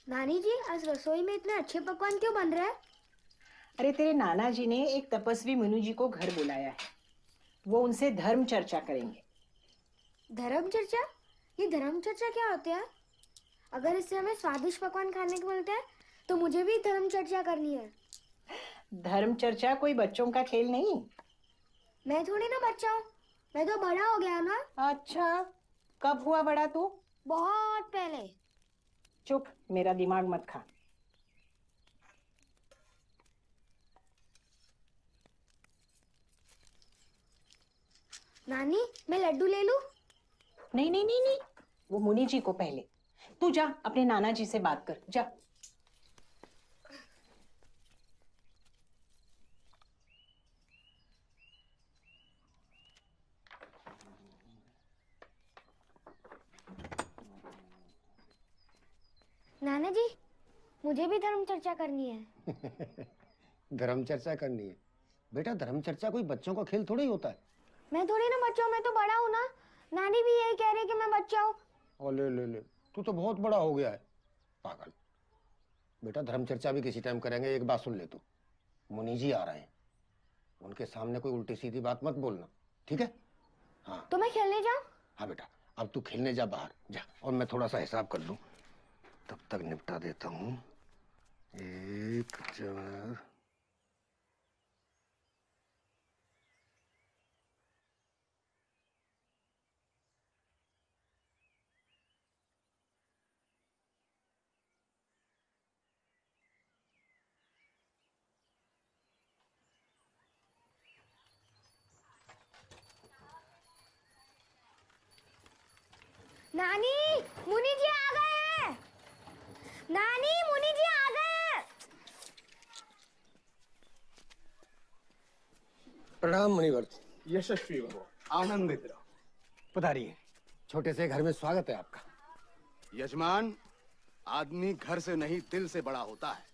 नानी जी, आज रसोई में इतने अच्छे पकवान क्यों बन रहे हैं? अरे तेरे नाना जी ने एक तपस्वी मुनि जी को घर बुलाया है। वो उनसे धर्म चर्चा करेंगे। धर्म चर्चा? ये धर्म चर्चा क्या होती है? अगर इससे हमें स्वादिष्ट पकवान खाने को मिलते हैं तो मुझे भी धर्म चर्चा करनी है। धर्म चर्चा कोई बच्चों का खेल नहीं। मैं थोड़ी ना बच्चा हूँ, मैं तो बड़ा हो गया ना। अच्छा, कब हुआ बड़ा तू? बहुत पहले। चुप, मेरा दिमाग मत खा। नानी, मैं लड्डू ले लूं? नहीं नहीं नहीं नहीं, वो मुनि जी को पहले। तू जा अपने नाना जी से बात कर, जा। नाना जी, मुझे भी धर्म चर्चा करनी है। धर्म चर्चा करनी है? बेटा, धर्म चर्चा कोई बच्चों का खेल थोड़ी होता है। मैं थोड़ी ना बच्चा हूँ, मैं तो बड़ा हूँ ना। नानी भी यही कह रही है कि मैं बच्चा हूँ। और ले ले ले, तू तो बहुत बड़ा हो गया है, पागल। बेटा, धर्म चर्चा भी किसी टाइम करेंगे। एक बात सुन ले तू, मुनि जी आ रहे हैं, उनके सामने कोई उल्टी सीधी बात मत बोलना, ठीक है? हाँ। तो मैं खेलने जाऊँ? हाँ बेटा, अब तू खेलने जा, बाहर जा, और मैं थोड़ा सा हिसाब कर लूं, तब तक निपटा देता हूँ। एक, चार। नानी, मुनि जी आ गए हैं। नानी, मुनि जी आ गए हैं। प्रणाम मुनिवर्त। यशस्वी भव, आनंदित रहो। पधारिए, छोटे से घर में स्वागत है आपका। यजमान, आदमी घर से नहीं दिल से बड़ा होता है।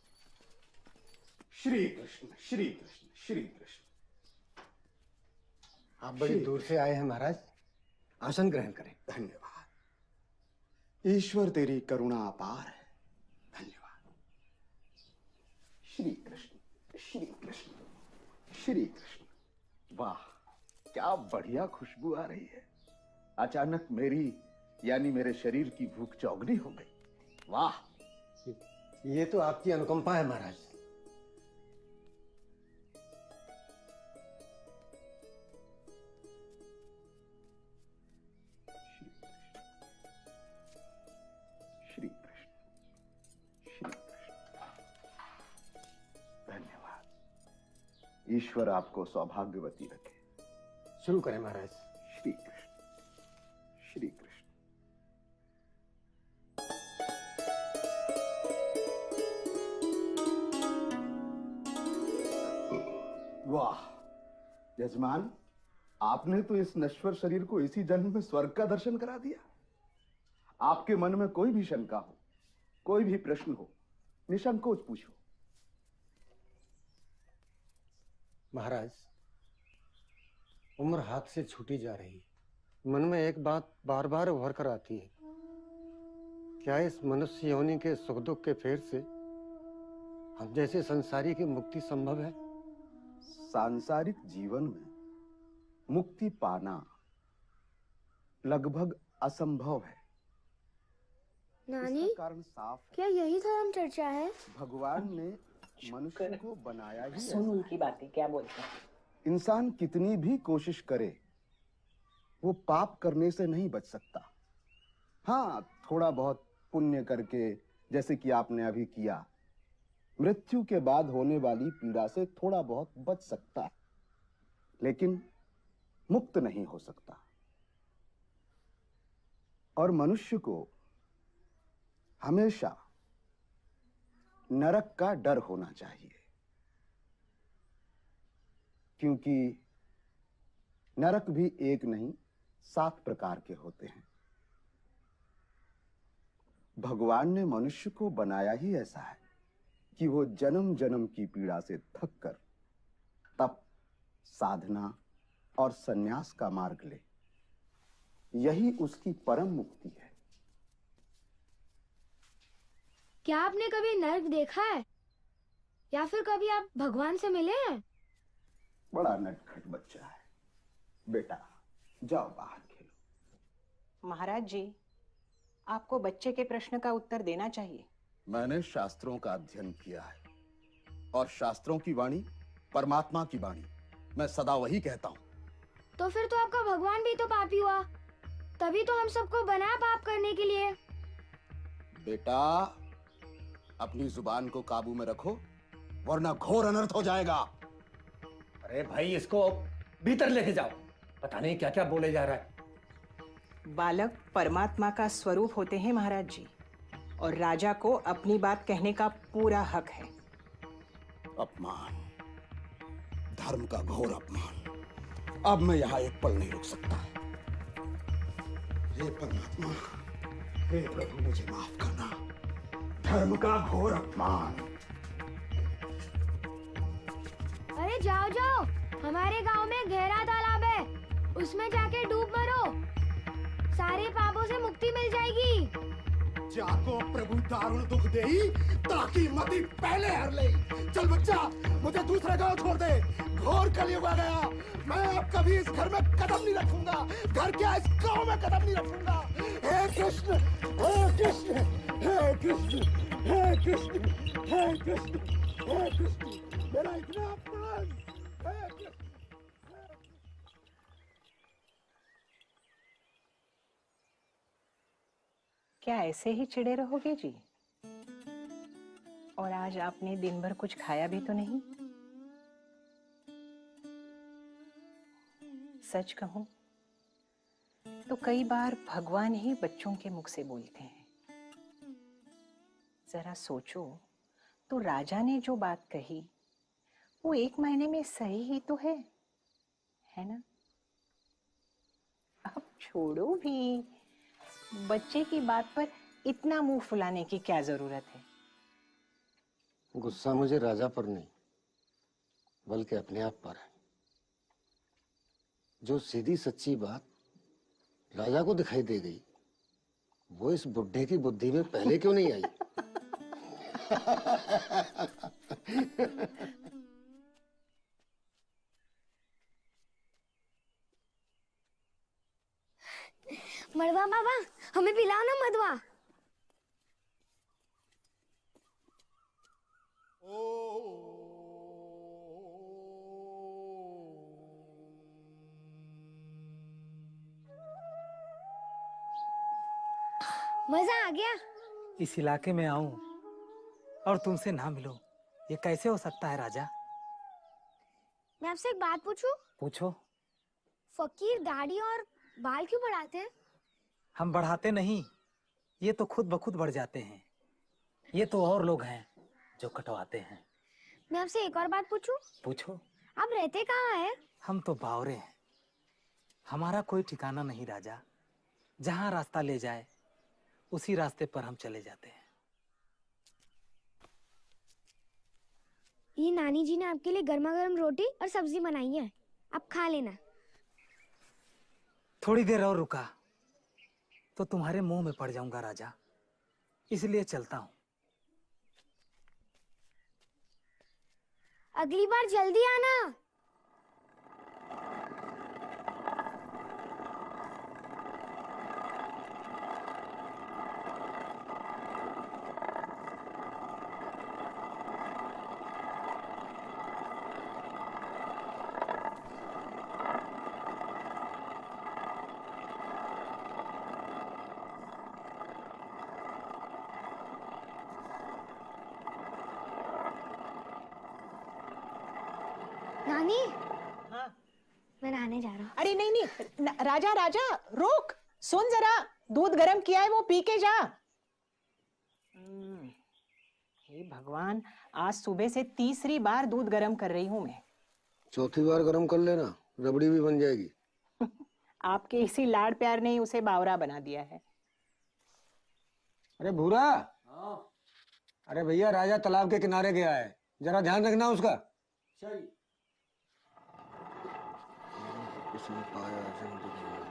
श्री कृष्ण श्री कृष्ण श्री कृष्ण। आप बड़ी दूर से आए हैं महाराज, आसन ग्रहण करें। धन्यवाद। ईश्वर तेरी करुणा अपार है। धन्यवाद। श्री कृष्ण श्री कृष्ण श्री कृष्ण। वाह, क्या बढ़िया खुशबू आ रही है। अचानक मेरी यानी मेरे शरीर की भूख चौगनी हो गई। वाह, ये तो आपकी अनुकंपा है महाराज। श्री कृष्ण श्री कृष्ण। धन्यवाद। ईश्वर आपको सौभाग्यवती रखे। शुरू करें महाराज। श्री कृष्ण श्री कृष्ण। वाह यजमान, आपने तो इस नश्वर शरीर को इसी जन्म में स्वर्ग का दर्शन करा दिया। आपके मन में कोई भी शंका हो, कोई भी प्रश्न हो, निसंकोच पूछो। महाराज, उम्र हाथ से छूटी जा रही है। मन में एक बात बार बार उभर कर आती है, क्या इस मनुष्य योनि के सुख दुख के फेर से हम जैसे संसारी की मुक्ति संभव है? सांसारिक जीवन में मुक्ति पाना लगभग असंभव है। नानी, इसका कारण साफ है। क्या यही धर्म चर्चा है? भगवान ने मनुष्य को बनाया ही सुन ऐसा उनकी बातें क्या बोलते हैं। है। इंसान कितनी भी कोशिश करे, वो पाप करने से नहीं बच सकता। हाँ, थोड़ा बहुत पुण्य करके, जैसे कि आपने अभी किया, मृत्यु के बाद होने वाली पीड़ा से थोड़ा बहुत बच सकता है, लेकिन मुक्त नहीं हो सकता। और मनुष्य को हमेशा नरक का डर होना चाहिए, क्योंकि नरक भी एक नहीं 7 प्रकार के होते हैं। भगवान ने मनुष्य को बनाया ही ऐसा है कि वो जन्म जन्म की पीड़ा से थक कर तप, साधना और संन्यास का मार्ग ले। यही उसकी परम मुक्ति है। क्या आपने कभी नर्क देखा है या फिर कभी आप भगवान से मिले हैं? बड़ा नटखट बच्चा है। बेटा जाओ बाहर खेलो। महाराज जी, आपको बच्चे के प्रश्न का उत्तर देना चाहिए। मैंने शास्त्रों का अध्ययन किया है और शास्त्रों की वाणी परमात्मा की वाणी। मैं सदा वही कहता हूँ। तो फिर तो आपका भगवान भी तो पापी हुआ, तभी तो हम सबको बनाया पाप करने के लिए। बेटा अपनी जुबान को काबू में रखो, वरना घोर अनर्थ हो जाएगा। अरे भाई, इसको भीतर लेके जाओ, पता नहीं क्या क्या बोले जा रहा है। बालक परमात्मा का स्वरूप होते हैं महाराज जी, और राजा को अपनी बात कहने का पूरा हक है। अपमान, धर्म का घोर अपमान। अब मैं यहाँ एक पल नहीं रुक सकता। हे परमात्मा, हे प्रभु, मुझे माफ करना। धर्म का घोर अपमान। अरे जाओ जाओ, हमारे गांव में गहरा तालाब है, उसमें जाके डूब मरो, सारे पापों से मुक्ति मिल जाएगी। जाको प्रभु दारुण दुख देही, ताकि मति पहले हर ले। चल बच्चा, मुझे दूसरे गांव छोड़ दे। घोर कलयुग आ गया। मैं अब कभी इस घर में कदम नहीं रखूंगा। घर क्या, इस गांव में कदम नहीं रखूंगा। हे कृष्ण, हे कृष्ण, हे कृष्ण, हे कृष्ण, हे कृष्ण, हे कृष्ण, मेरा इतना अपमान। हे कृष्ण। क्या ऐसे ही चिड़े रहोगे जी? और आज आपने दिन भर कुछ खाया भी तो नहीं? सच कहूं तो कई बार भगवान ही बच्चों के मुख से बोलते हैं। जरा सोचो तो राजा ने जो बात कही वो एक महीने में सही ही तो है ना? अब छोड़ो भी, बच्चे की बात पर इतना मुंह फुलाने की क्या जरूरत है? गुस्सा मुझे राजा पर नहीं, बल्कि अपने आप पर है। जो सीधी सच्ची बात राजा को दिखाई दे गई, वो इस बुढ़े की बुद्धि में पहले क्यों नहीं आई? मड़वा बाबा, हमें पिलाओ ना मदवा। मजा आ गया। इस इलाके में आऊं और तुमसे ना मिलूं, ये कैसे हो सकता है राजा? मैं आपसे एक बात पूछूं? पूछो। फकीर दाढ़ी और बाल क्यों बढ़ाते हैं? हम बढ़ाते नहीं, ये तो खुद ब खुद बढ़ जाते हैं। ये तो और लोग हैं जो कटवाते हैं। मैं आपसे एक और बात पूछूं? पूछो। आप रहते कहाँ हैं? हम तो बावरे हैं, हमारा कोई ठिकाना नहीं राजा। जहां रास्ता ले जाए उसी रास्ते पर हम चले जाते हैं। ये नानी जी ने आपके लिए गर्मा गर्म रोटी और सब्जी बनाई है, आप खा लेना। थोड़ी देर और रुका तो तुम्हारे मुंह में पड़ जाऊंगा राजा, इसलिए चलता हूं। अगली बार जल्दी आना। नानी, हाँ। मैं नहाने जा रहा हूँ। अरे नहीं नहीं, राजा राजा रुक, सुन जरा, दूध गरम किया है वो पी के जा। हे भगवान, आज सुबह से तीसरी बार दूध गरम कर रही हूं मैं। चौथी बार गरम कर लेना, रबड़ी भी बन जाएगी। आपके इसी लाड प्यार ने ही उसे बावरा बना दिया है। अरे भूरा, अरे भैया राजा तालाब के किनारे गया है, जरा ध्यान रखना उसका। किसने पाया जिंदगी में।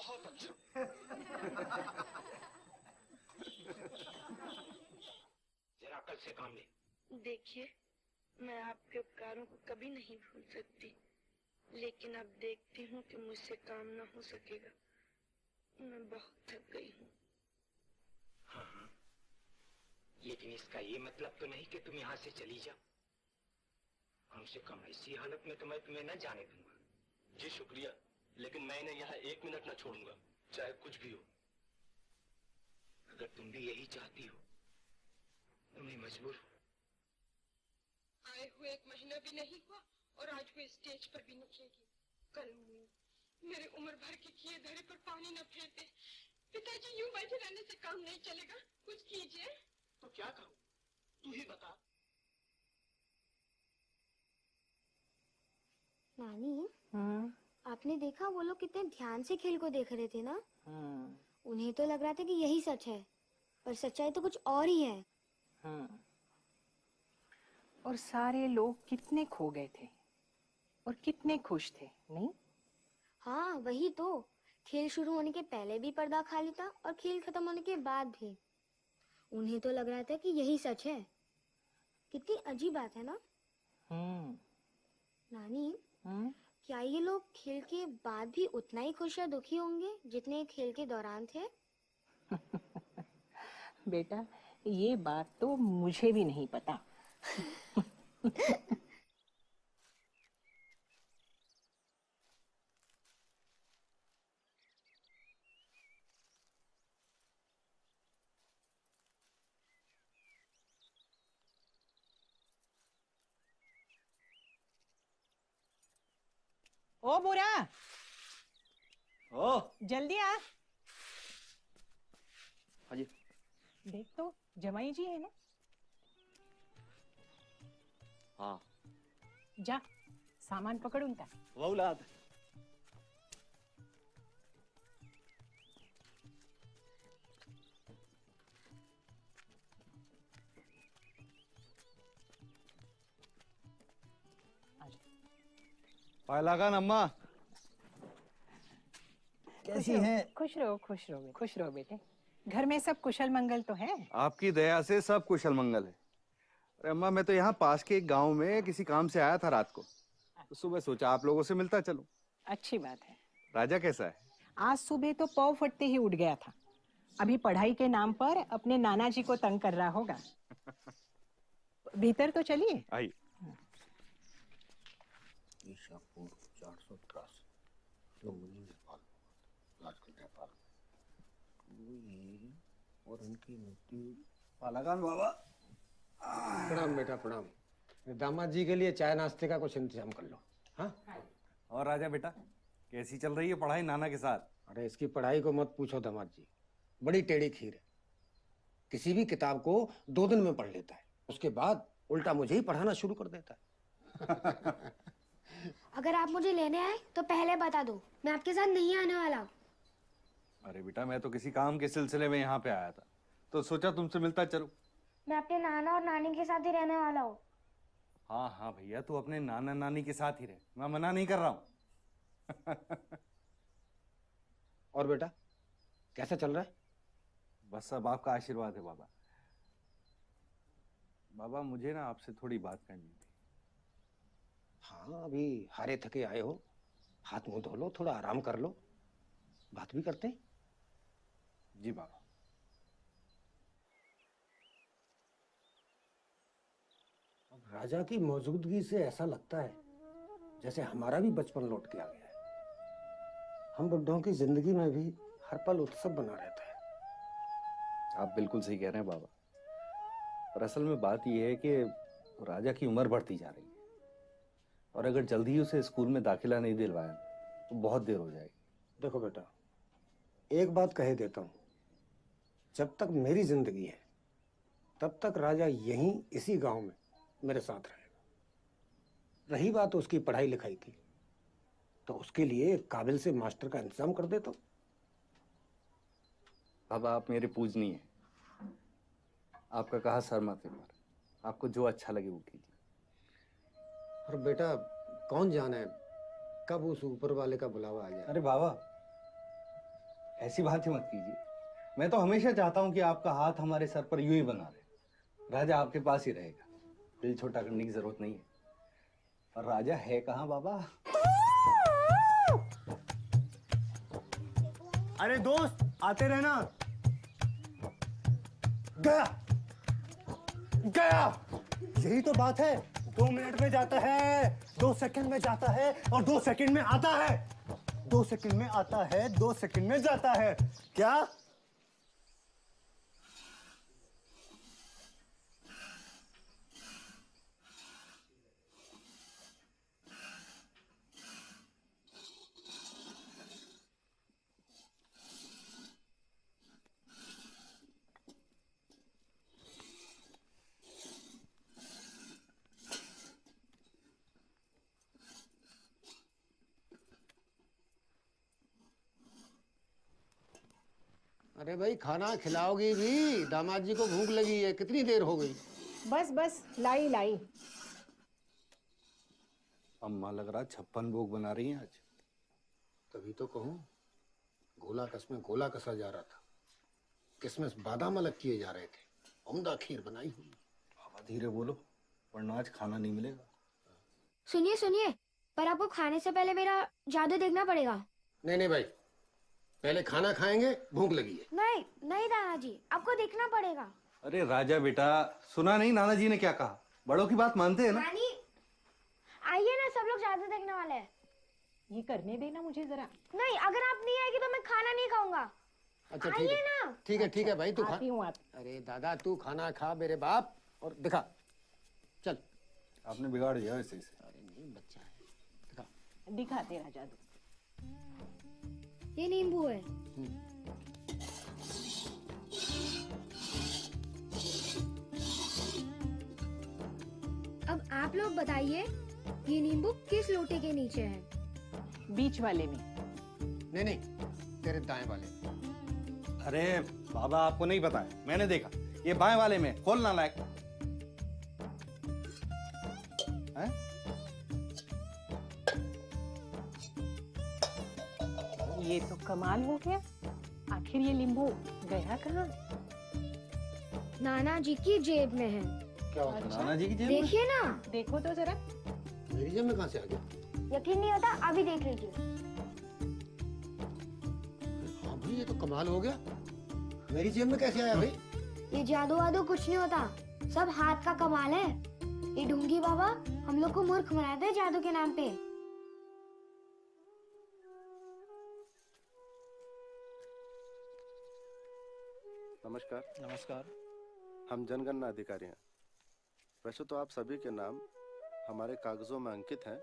बहुत अच्छा। जरा अकल से काम ले। देखिए, मैं आपके उपकारों को कभी नहीं भूल सकती, लेकिन अब देखती हूँ कि मुझसे काम न हो सकेगा। मैं बहुत थक गई हूँ। हाँ, लेकिन इसका ये मतलब तो नहीं कि तुम यहाँ से चली जाओ। कम से कम ऐसी हालत में तो मैं तुम्हें न जाने दूंगा। जी शुक्रिया, लेकिन मैं इन्हें यहाँ 1 मिनट न छोड़ूंगा, चाहे कुछ भी हो। अगर तुम भी यही चाहती हो तो मैं मजबूर हूँ। आए हुए 1 महीना भी नहीं हुआ और आज वो स्टेज पर भी निकलेगी। कल मेरे उम्र भर के किए धरे पर पानी न फेर दे। पिताजी, यूं बैठे रहने से काम नहीं चलेगा, कुछ कीजिए। तो क्या करूं? तू ही बता। नानी, आपने देखा वो लोग कितने ध्यान से खेल को देख रहे थे ना? उन्हें तो लग रहा था कि यही सच है, पर सच्चाई तो कुछ और ही है। और सारे लोग कितने खो गए थे और कितने खुश थे, नहीं? हाँ, वही तो। खेल शुरू होने के पहले भी पर्दा खाली था और खेल खत्म होने के बाद भी। उन्हें तो लग रहा था कि यही सच है। कितनी अजीब बात है ना? नानी, क्या ये लोग खेल के बाद भी उतना ही खुश या दुखी होंगे जितने खेल के दौरान थे? बेटा, ये बात तो मुझे भी नहीं पता। ओ बुरा, ओ जल्दी आ। हाँ जी। देख तो, जमाई जी है ना? हाँ, जा, सामान पकड़ उनका। वो औलाद। पायलागान अम्मा कैसी हैं? खुश रहो, खुश रहो, खुश रहो बेटे। घर में सब कुशल मंगल तो है? आपकी दया से सब कुशल मंगल है। अरे अम्मा, मैं तो यहाँ पास के एक गांव में किसी काम से आया था रात को, तो सुबह सोचा आप लोगों से मिलता चलूं। अच्छी बात है। राजा कैसा है? आज सुबह तो पौ फटते ही उठ गया था। अभी पढ़ाई के नाम पर अपने नाना जी को तंग कर रहा होगा। भीतर तो चलिए। आइए। ईशापुर 483 लुम्बिनी नेपाल, आजकल नेपाल और उनकी मृत्यु। पायलागान बाबा। प्रणाम बेटा, प्रणाम। दामाद जी के लिए चाय नाश्ते का कुछ इंतजाम कर लो। हाँ। और राजा बेटा, कैसी चल रही है पढ़ाई नाना के साथ? अरे इसकी पढ़ाई को मत पूछो दामाद जी, बड़ी टेढ़ी खीर है। किसी भी किताब को 2 दिन में पढ़ लेता है, उसके बाद उल्टा मुझे ही पढ़ाना शुरू कर देता है। अगर आप मुझे लेने आए तो पहले बता दो, मैं आपके साथ नहीं आने वाला हूँ। अरे बेटा, मैं तो किसी काम के सिलसिले में यहाँ पे आया था, तो सोचा तुमसे मिलता चलूं। मैं अपने नाना और नानी के साथ ही रहने वाला हूँ। हाँ हाँ भैया, तू अपने नाना नानी के साथ ही रहे, मैं मना नहीं कर रहा हूँ। और बेटा, कैसा चल रहा है? बस सब आपका आशीर्वाद है बाबा। बाबा, मुझे ना आपसे थोड़ी बात करनी थी। हाँ, अभी हारे थके आए हो, हाथ मुंह धो लो, थोड़ा आराम कर लो, बात भी करते हैं। जी बाबा। अब राजा की मौजूदगी से ऐसा लगता है जैसे हमारा भी बचपन लौट के आ गया है। हम बुड्ढों की जिंदगी में भी हर पल उत्सव बना रहता है। आप बिल्कुल सही कह रहे हैं बाबा, पर असल में बात यह है कि राजा की उम्र बढ़ती जा रही है, और अगर जल्दी ही उसे स्कूल में दाखिला नहीं दिलवाया तो बहुत देर हो जाएगी। देखो बेटा, एक बात कह देता हूँ, जब तक मेरी जिंदगी है तब तक राजा यहीं इसी गांव में मेरे साथ रहेगा। रही बात उसकी पढ़ाई लिखाई की, तो उसके लिए एक काबिल से मास्टर का इंतजाम कर देता हूँ। बाबा, आप मेरे पूजनीय हैं, आपका कहा सर माथे पर। आपको जो अच्छा लगे वो कीजिए। और बेटा, कौन जाने कब उस ऊपर वाले का बुलावा आ जाए। अरे बाबा, ऐसी बात ही मत कीजिए। मैं तो हमेशा चाहता हूँ कि आपका हाथ हमारे सर पर यूं ही बना रहे। राजा आपके पास ही रहेगा, दिल छोटा करने की जरूरत नहीं है। और राजा है कहाँ बाबा? अरे दोस्त आते रहना। गया गया, यही तो बात है। 2 मिनट में जाता है, 2 सेकंड में जाता है और 2 सेकंड में आता है। 2 सेकंड में आता है, 2 सेकंड में जाता है। क्या? अरे भाई खाना खिलाओगी भी? दामाद जी को भूख लगी है, कितनी देर हो गई? बस बस लाई लाई। अम्मा लग रहा 56 भोग बना रही हैं आज। तभी तो कहूँ, गोला कस में गोला कसा जा रहा था, किसमिस बादाम अलग किए जा रहे थे, उम्दा खीर बनाई हुई। बाबा धीरे बोलो, वरना आज खाना नहीं मिलेगा। सुनिए सुनिए, पर आपको खाने से पहले मेरा जादू देखना पड़ेगा। नहीं नहीं भाई, पहले खाना खाएंगे, भूख लगी है। नहीं नहीं दादाजी, आपको देखना पड़ेगा। अरे राजा बेटा, सुना नहीं नाना जी ने क्या कहा? बड़ों की बात मानते हैं ना? नानी आइए ना, सब लोग जादू देखने वाले हैं। ये करने देना मुझे जरा। नहीं, अगर आप नहीं आएगी तो मैं खाना नहीं खाऊंगा। अच्छा ठीक आइए है ना। ठीक है भाई, तू खा। आती हूँ आप। अरे दादा तू खाना खा मेरे बाप, और दिखा। चल। आपने बिगाड़ दिया वैसे इसे। अरे नहीं, बच्चा है, दिखा। दिखा तेरा जादू। ये नींबू है। अब आप लोग बताइए, ये नींबू किस लोटे के नीचे है? बीच वाले में। नहीं नहीं, तेरे दाएं वाले। अरे बाबा आपको नहीं पता है, मैंने देखा। ये बाएं वाले में, खोलना लायक है? ये तो कमाल हो गया। आखिर ये नींबू गया कहाँ? नाना जी की जेब में है। क्या होता है? नाना जी की जेब में? देखिए ना। देखो तो जरा। मेरी जेब में कहाँ से आ गया? यकीन नहीं होता, अभी देख लीजिए। हाँ भाई, ये तो कमाल हो गया। मेरी जेब में कैसे आया भाई? ये जादू वादू कुछ नहीं होता, सब हाथ का कमाल है। ये ढूंगी बाबा हम लोग को मूर्ख बनाते हैं जादू के नाम पे। नमस्कार। नमस्कार। हम जनगणना अधिकारी हैं। वैसे तो आप सभी के नाम हमारे कागजों में अंकित हैं,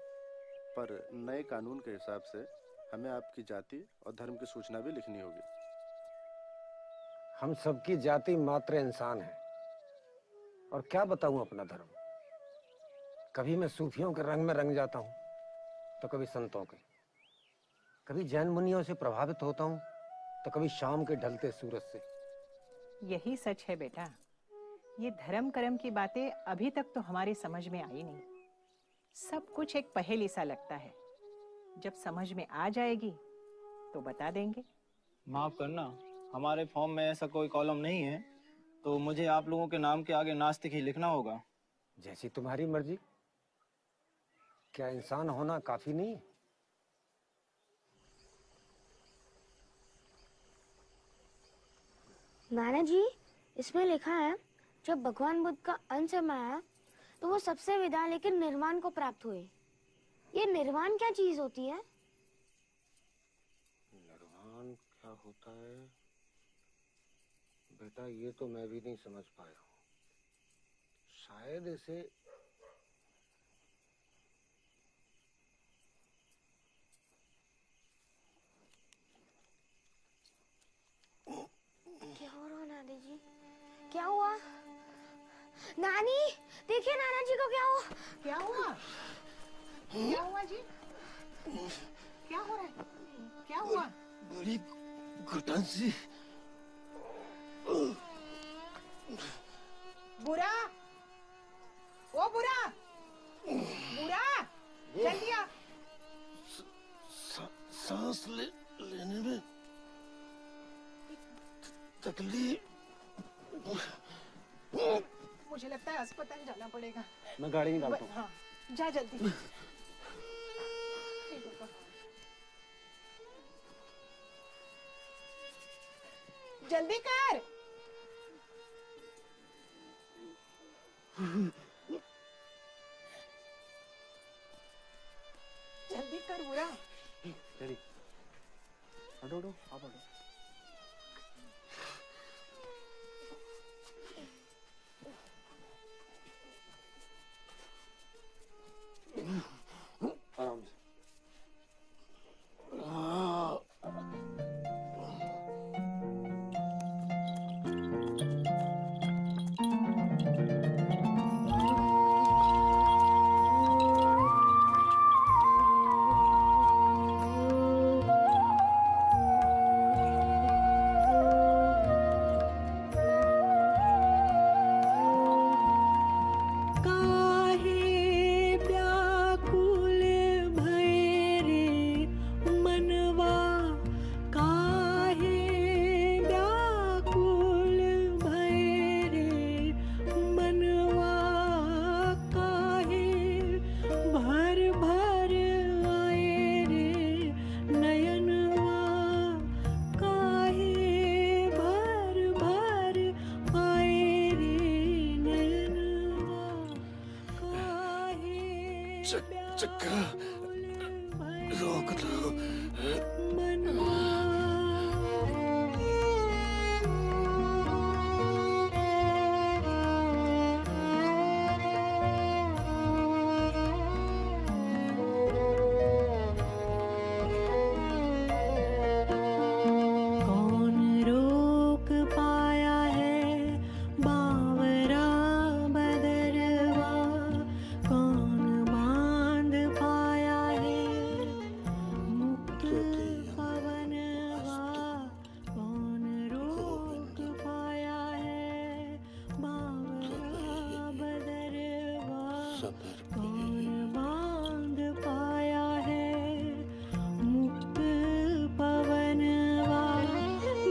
पर नए कानून के हिसाब से हमें आपकी जाति और धर्म की सूचना भी लिखनी होगी। हम सबकी जाति मात्र इंसान है, और क्या बताऊं अपना धर्म। कभी मैं सूफियों के रंग में रंग जाता हूं, तो कभी संतों के। कभी जैन मुनियों से प्रभावित होता हूं, तो कभी शाम के ढलते सूरज से। यही सच है बेटा। ये धर्म कर्म की बातें अभी तक तो हमारी समझ में आई नहीं। सब कुछ एक पहेली सा लगता है। जब समझ में आ जाएगी तो बता देंगे। माफ करना, हमारे फॉर्म में ऐसा कोई कॉलम नहीं है, तो मुझे आप लोगों के नाम के आगे नास्तिक ही लिखना होगा। जैसी तुम्हारी मर्जी। क्या इंसान होना काफी नहीं? नाना जी, इसमें लिखा है जब भगवान बुद्ध का अंत समय आया तो वो सबसे विदा लेकर निर्वाण को प्राप्त हुए। ये निर्वाण क्या चीज होती है? निर्वाण क्या होता है बेटा, ये तो मैं भी नहीं समझ पाया हूँ। शायद इसे क्या हो रहा है नानी जी? क्या हुआ? नानी देखिए, नाना जी को क्या हुआ? क्या हुआ? क्या हुआ जी? क्या हो रहा है? क्या हुआ? बड़ी घुटन सी। बुरा, ओ बुरा, बुरा, जल्दी आ। सांस लेने में तकलीफ। मुझे लगता है अस्पताल जाना पड़ेगा। मैं गाड़ी निकालता हूँ। हाँ, जा जल्दी। जल्दी कर। जल्दी कर बुरा। डैडी, हटो हटो, आप हटो। आराम से। चक्कर रोक लो। कौन रोक पाया है बावरा बदरवा, कौन बांध पाया है मुक्त पवनवा, कौन रोक पाया है बावरा बदरवा, कौन बांध पाया है मुक्त पवनवा।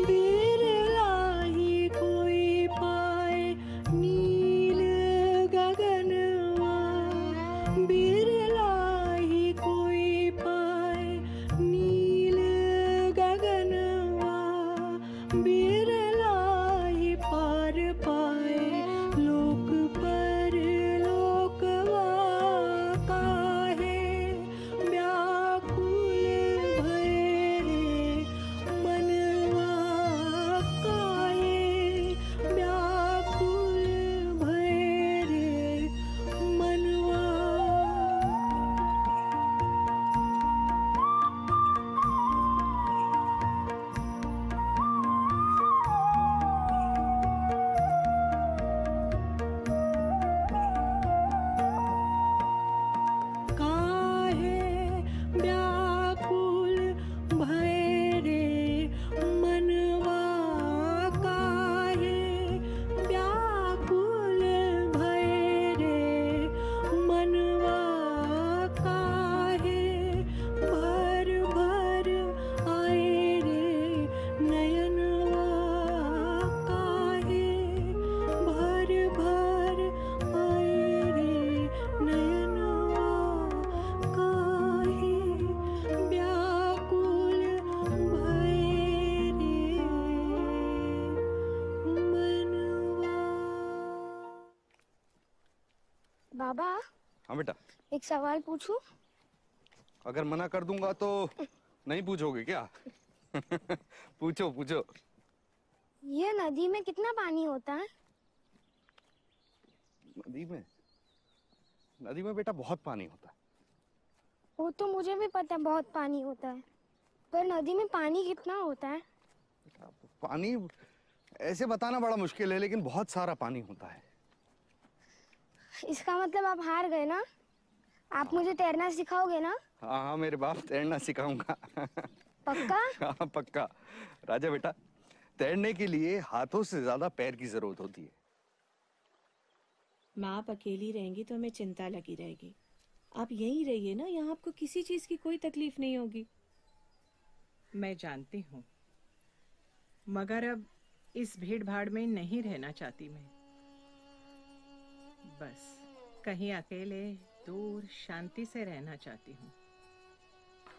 बिरला ही कोई पाए नील गगनवा, बिरला ही कोई पाए नील गगनवा, बिरला ही पार पाए लोक पर लोकवा। काहे व्याकुल भये मनवा, काहे व्याकुल भये मनवा। काहे व्याकुल भये रे मनवा, काहे व्याकुल भये रे मनवा। काहे भर भर आए रे नयनवा, काहे भर भर आए रे नयनवा। काहे व्याकुल भये रे मनवा। बाबा, हाँ बेटा, एक सवाल पूछूं? अगर मना कर दूंगा तो नहीं पूछोगे क्या? पूछो पूछो। ये नदी में कितना पानी होता है? नदी में बेटा बहुत पानी होता है। वो तो मुझे भी पता है, बहुत पानी होता है, पर नदी में पानी कितना होता है? पानी ऐसे बताना बड़ा मुश्किल है, लेकिन बहुत सारा पानी होता है। इसका मतलब आप हार गए ना? आप मुझे तैरना सिखाओगे ना? हाँ हाँ मेरे बाप, तैरना सिखाऊंगा। पक्का? हाँ पक्का। राजा बेटा, तैरने के लिए हाथों से ज्यादा पैर की जरूरत होती है। माँ आप अकेली रहेंगी तो हमें चिंता लगी रहेगी। आप यहीं रहिए ना, यहाँ आपको किसी चीज की कोई तकलीफ नहीं होगी। मैं जानती हूँ, मगर अब इस भीड़ भाड़ में नहीं रहना चाहती मैं। बस कहीं अकेले दूर शांति से रहना चाहती हूँ।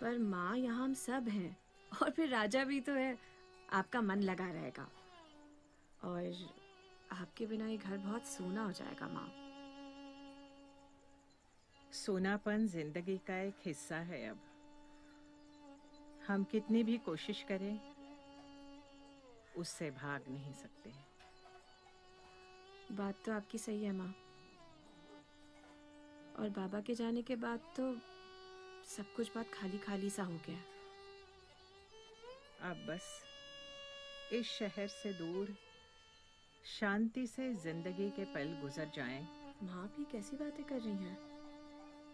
पर माँ, यहाँ हम सब हैं और फिर राजा भी तो है। आपका मन लगा रहेगा और आपके बिना ये घर बहुत सूना हो जाएगा माँ। सूनापन जिंदगी का एक हिस्सा है। अब हम कितनी भी कोशिश करें उससे भाग नहीं सकते। बात तो आपकी सही है माँ। और बाबा के जाने के बाद तो सब कुछ बात खाली खाली सा हो गया। अब बस इस शहर से दूर शांति से जिंदगी के पल गुजर जाएं। माँ भी कैसी बातें कर रही हैं।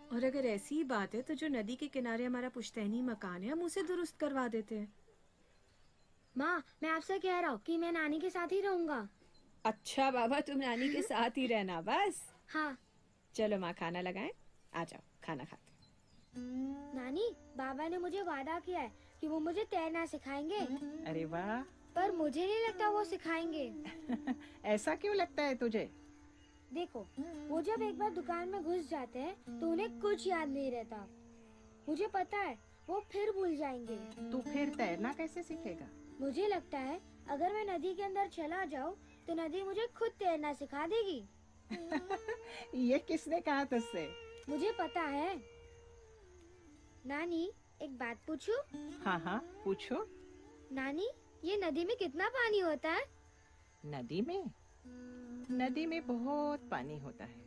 और अगर ऐसी ही बात है तो जो नदी के किनारे हमारा पुश्तैनी मकान है, हम उसे दुरुस्त करवा देते हैं। माँ, मैं आपसे कह रहा हूँ कि मैं नानी के साथ ही रहूंगा। अच्छा बाबा, तुम नानी के साथ ही रहना बस। हाँ। चलो माँ, खाना लगाएं। आ जाओ, खाना खाते। नानी, बाबा ने मुझे वादा किया है कि वो मुझे तैरना सिखाएंगे। अरे वाह। पर मुझे नहीं लगता वो सिखाएंगे। ऐसा क्यों लगता है तुझे? देखो, वो जब एक बार दुकान में घुस जाते हैं तो उन्हें कुछ याद नहीं रहता। मुझे पता है वो फिर भूल जाएंगे। तू फिर तैरना कैसे सीखेगा? मुझे लगता है अगर मैं नदी के अंदर चला जाऊँ तो नदी मुझे खुद तैरना सिखा देगी। ये किसने कहा तुझसे? मुझे पता है। नानी, एक बात पूछूं? हाँ हाँ, पूछो। नानी, ये नदी में कितना पानी होता है? नदी में? नदी में बहुत पानी होता है।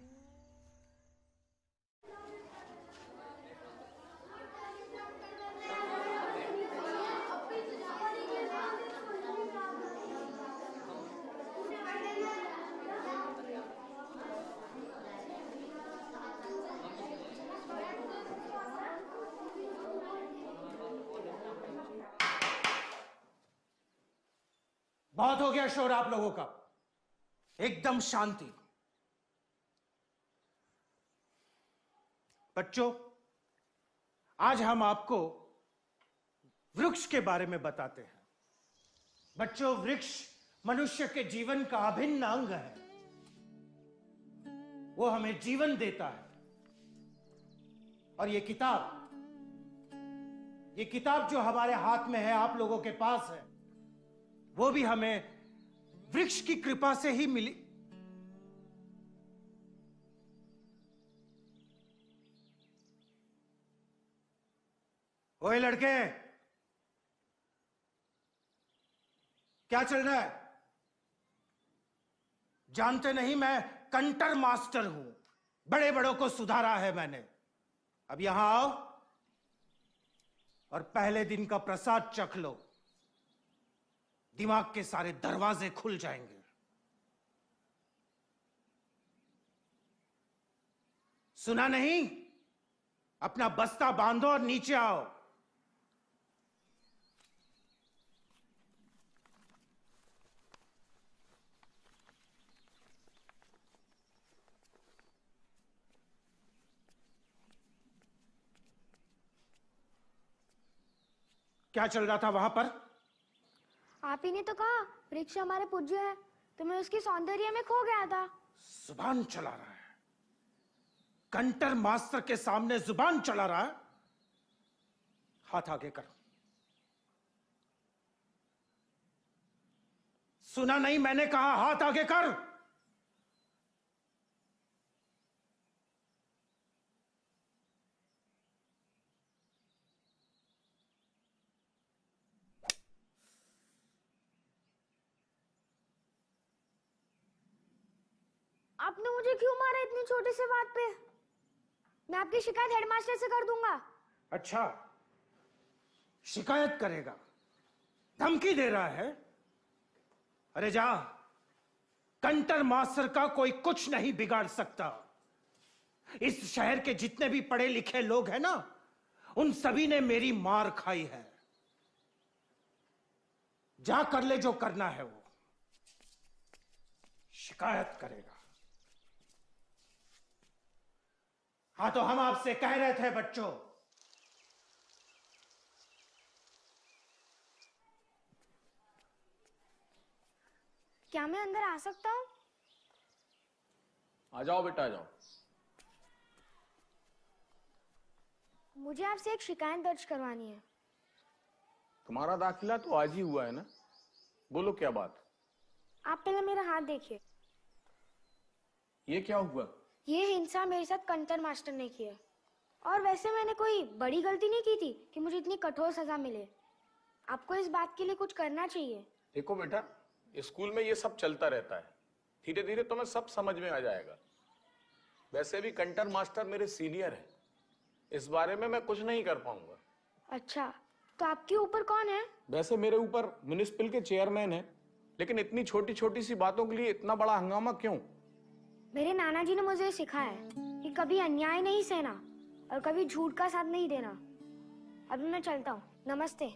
बहुत हो गया शोर आप लोगों का। एकदम शांति। बच्चों, आज हम आपको वृक्ष के बारे में बताते हैं। बच्चों, वृक्ष मनुष्य के जीवन का अभिन्न अंग है। वो हमें जीवन देता है। और ये किताब जो हमारे हाथ में है, आप लोगों के पास है, वो भी हमें वृक्ष की कृपा से ही मिली। ओए लड़के, क्या चल रहा है? जानते नहीं मैं कंटर मास्टर हूं। बड़े बड़ों को सुधारा है मैंने। अब यहां आओ और पहले दिन का प्रसाद चख लो। दिमाग के सारे दरवाजे खुल जाएंगे। सुना नहीं? अपना बस्ता बांधो और नीचे आओ। क्या चल रहा था वहां पर? आप ही ने तो कहा वृक्ष हमारे पूज्य है, तो मैं उसके सौंदर्य में खो गया था। जुबान चला रहा है। कंटर मास्टर के सामने जुबान चला रहा है। हाथ आगे कर। सुना नहीं? मैंने कहा हाथ आगे कर। आपने मुझे क्यों मारा इतनी छोटी सी बात पे? मैं आपकी शिकायत हेडमास्टर से कर दूंगा। अच्छा, शिकायत करेगा? धमकी दे रहा है? अरे जा, कंटर मास्टर का कोई कुछ नहीं बिगाड़ सकता। इस शहर के जितने भी पढ़े लिखे लोग हैं ना, उन सभी ने मेरी मार खाई है। जा कर ले जो करना है वो। शिकायत करेगा। हाँ, तो हम आपसे कह रहे थे बच्चों, क्या मैं अंदर आ सकता हूँ? आ जाओ बेटा, आ जाओ। मुझे आपसे एक शिकायत दर्ज करवानी है। तुम्हारा दाखिला तो आज ही हुआ है ना? बोलो क्या बात। आप पहले मेरा हाथ देखिए। ये क्या हुआ? ये हिंसा मेरे साथ कंटर मास्टर ने की है। और वैसे मैंने कोई बड़ी गलती नहीं की थी कि मुझे इतनी कठोर सजा मिले। आपको इस बात के लिए कुछ करना चाहिए। देखो बेटा, स्कूल में ये सब चलता रहता है, धीरे धीरे तुम्हें सब समझ में आ जाएगा। वैसे भी कंटर मास्टर मेरे सीनियर है, इस बारे में मैं कुछ नहीं कर पाऊंगा। अच्छा, तो आपके ऊपर कौन है? वैसे मेरे ऊपर म्युनिसिपल के चेयरमैन है, लेकिन इतनी छोटी छोटी सी बातों के लिए इतना बड़ा हंगामा क्यों? मेरे नाना जी ने मुझे सिखाया है कि कभी अन्याय नहीं सहना और कभी झूठ का साथ नहीं देना। अभी मैं चलता हूँ। नमस्ते।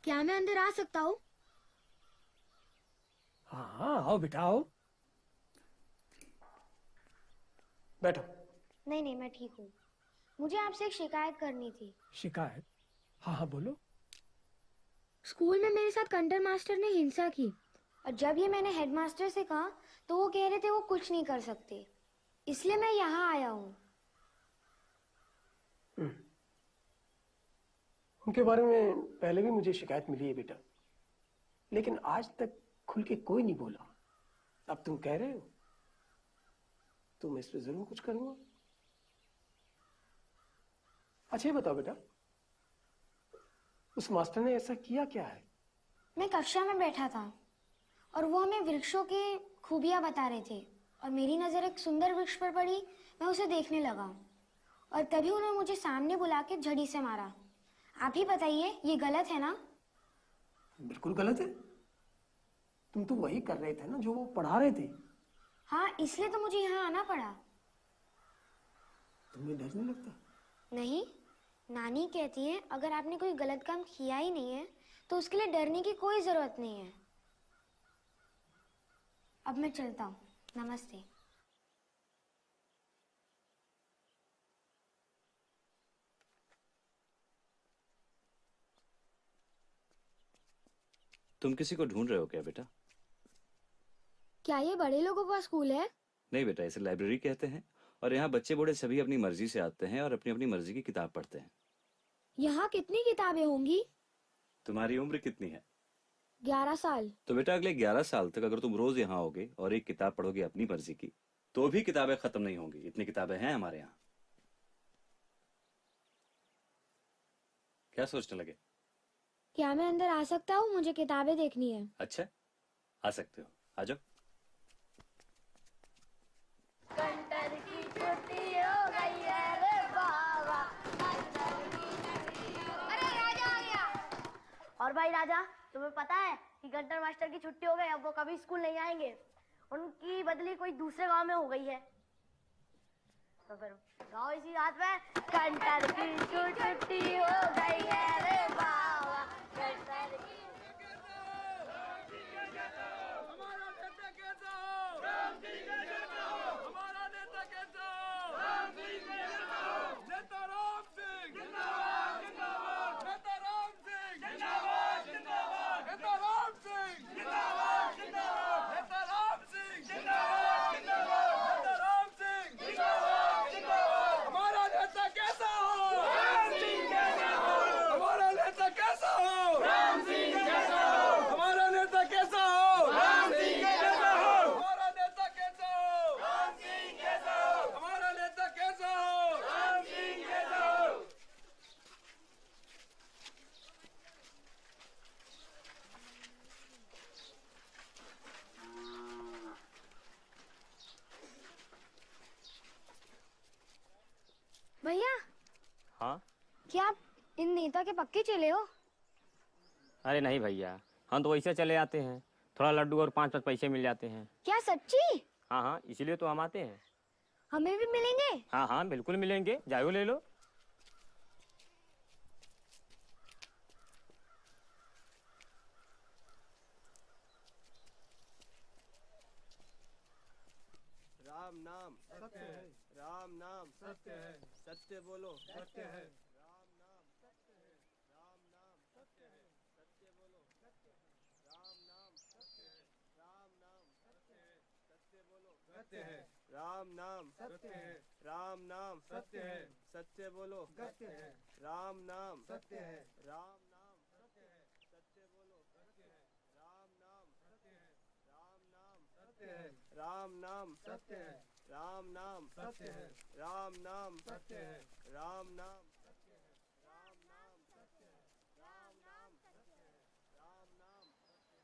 क्या मैं अंदर आ सकता हूँ? हाँ, आओ बेटा, आओ। बैठो। नहीं नहीं, मैं ठीक हूँ। मुझे आपसे एक शिकायत करनी थी। शिकायत? हाँ हाँ, बोलो। स्कूल में मेरे साथ कंटर मास्टर ने हिंसा की और जब ये मैंने हेडमास्टर से कहा तो वो कह रहे थे वो कुछ नहीं कर सकते, इसलिए मैं यहाँ आया हूँ। उनके बारे में पहले भी मुझे शिकायत मिली है बेटा, लेकिन आज तक खुल के कोई नहीं बोला। अब तुम कह रहे हो तो मैं इस पे जरूर कुछ करूंगा। अच्छा ये बताओ बेटा, उस मास्टर ने ऐसा किया क्या है? मैं कक्षा में बैठा था और वो हमें वृक्षों की खूबियां बता रहे थे और मेरी नजर एक सुंदर वृक्ष पर पड़ी। मैं उसे देखने लगा और तभी उन्होंने मुझे सामने बुला के झड़ी से मारा। आप ही बताइए, ये गलत है ना? बिल्कुल गलत है। तुम तो वही कर रहे थे ना जो वो पढ़ा रहे थे। हाँ, इसलिए तो मुझे यहाँ आना पड़ा। तुम्हें डर नहीं लगता? नहीं, नानी कहती है अगर आपने कोई गलत काम किया ही नहीं है तो उसके लिए डरने की कोई जरूरत नहीं है। अब मैं चलता हूँ। नमस्ते। तुम किसी को ढूंढ रहे हो क्या बेटा? क्या ये बड़े लोगों का स्कूल है? नहीं बेटा, इसे लाइब्रेरी कहते हैं और यहाँ बच्चे बूढ़े सभी अपनी मर्जी से आते हैं और अपनी अपनी मर्जी की किताब पढ़ते हैं। यहाँ कितनी किताबें होंगी? तुम्हारी उम्र कितनी है? 11 साल। तो बेटा अगले 11 साल तक अगर तुम रोज यहाँ आओगे और एक किताब पढ़ोगे अपनी मर्जी की, तो भी किताबें खत्म नहीं होंगी। इतनी किताबें हैं हमारे यहाँ। क्या सोचने लगे? क्या मैं अंदर आ सकता हूँ? मुझे किताबें देखनी है। अच्छा, आ सकते हो, आ जाओ। कंटर की छुट्टी हो गई है रे बाबा। अरे राजा आ गया। और भाई राजा, तुम्हें पता है कि कंटर मास्टर की छुट्टी हो गई, अब वो कभी स्कूल नहीं आएंगे। उनकी बदली कोई दूसरे गांव में हो गई है। तो फिर गाओ इसी रात में, कंटर की छुट्टी हो गई है रे बाबा। कंटर की हमारा नेता कैसा हो? क्या आप इन नेता के पक्के चले हो? अरे नहीं भैया, हम तो वैसे चले आते हैं, थोड़ा लड्डू और 5 पैसे मिल जाते हैं। क्या सच्ची? हाँ हाँ, इसीलिए तो हम आते हैं। हमें भी मिलेंगे? हाँ हाँ बिल्कुल मिलेंगे, जाओ ले लो। राम नाम सत्य है, राम नाम सत्य है, सत्य बोलो सत्य है, राम नाम सत्य है, राम नाम सत्य है, सत्य बोलो सत्य है, राम नाम सत्य है, राम नाम सत्य है, सत्य बोलो सत्य है, राम नाम सत्य है, राम नाम सत्य है, सत्य बोलो सत्य है, राम नाम सत्य है, राम नाम सत्य है, सत्य बोलो सत्य है, राम नाम सत्य है, राम नाम सत्य है, राम नाम सत्य है, राम नाम सत्य है, राम नाम सत्य है, राम नाम सत्य है, राम नाम सत्य है, राम नाम सत्य है, राम नाम सत्य है।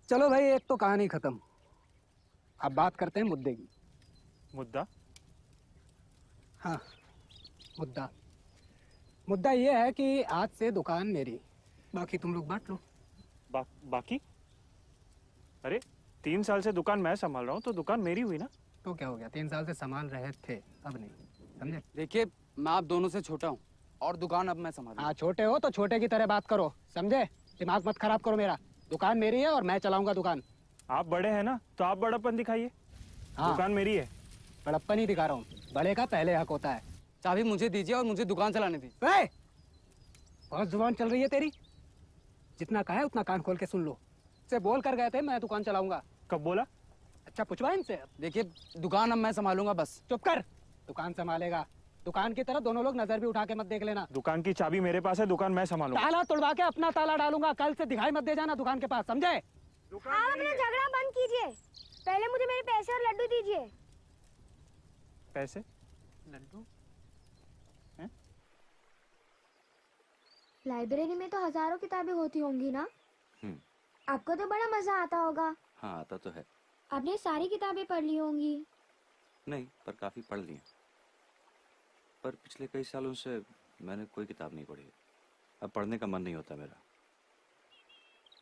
चलो भाई, एक तो कहानी खत्म। अब बात करते हैं मुद्दे की। मुद्दा? हाँ, मुद्दा मुद्दा ये है कि आज से दुकान मेरी, बाकी तुम लोग बांट लो। बाकी? अरे 3 साल से दुकान मैं संभाल रहा हूँ, तो दुकान मेरी हुई ना। तो क्या हो गया, 3 साल से संभाल रहे थे, अब नहीं, समझे? देखिए, मैं आप दोनों से छोटा हूँ और दुकान अब मैं संभालूं। हाँ, छोटे हो तो छोटे की तरह बात करो, समझे? दिमाग मत खराब करो मेरा। दुकान मेरी है और मैं चलाऊंगा दुकान। आप बड़े हैं ना, तो आप बड़प्पन दिखाइए। हाँ, दुकान मेरी है। बड़प्पन ही दिखा रहा हूँ, बड़े का पहले हक होता है। चाबी मुझे दीजिए और मुझे दुकान चलाने दीजिए। बहुत जुबान चल रही है तेरी, जितना कहा है उतना कान खोल के सुन लो। से बोल कर गए थे मैं दुकान चलाऊंगा। कब बोला? अच्छा, पूछवा इनसे। देखिए, दुकान अब मैं संभालूंगा बस। चुप कर, दुकान संभालेगा। दुकान की तरफ दोनों लोग नजर भी उठा के मत देख लेना। दुकान की चाबी मेरे पास है, दुकान मैं संभालूंगा। ताला तोड़वा के अपना ताला डालूंगा, कल से दिखाई मत दे जाना दुकान के पास, समझे? आप अपना झगड़ा बंद कीजिए, पहले मुझे मेरे पैसे और लड्डू दीजिए। पैसे? लड्डू? लाइब्रेरी में तो हजारों किताबें होती होंगी ना? आपको तो बड़ा मजा आता होगा। हाँ, आता तो है। आपने सारी किताबें पढ़ ली होंगी। नहीं, पर काफी पढ़ ली। पर पिछले कई सालों से मैंने कोई किताब नहीं पढ़ी। अब पढ़ने का मन नहीं होता मेरा।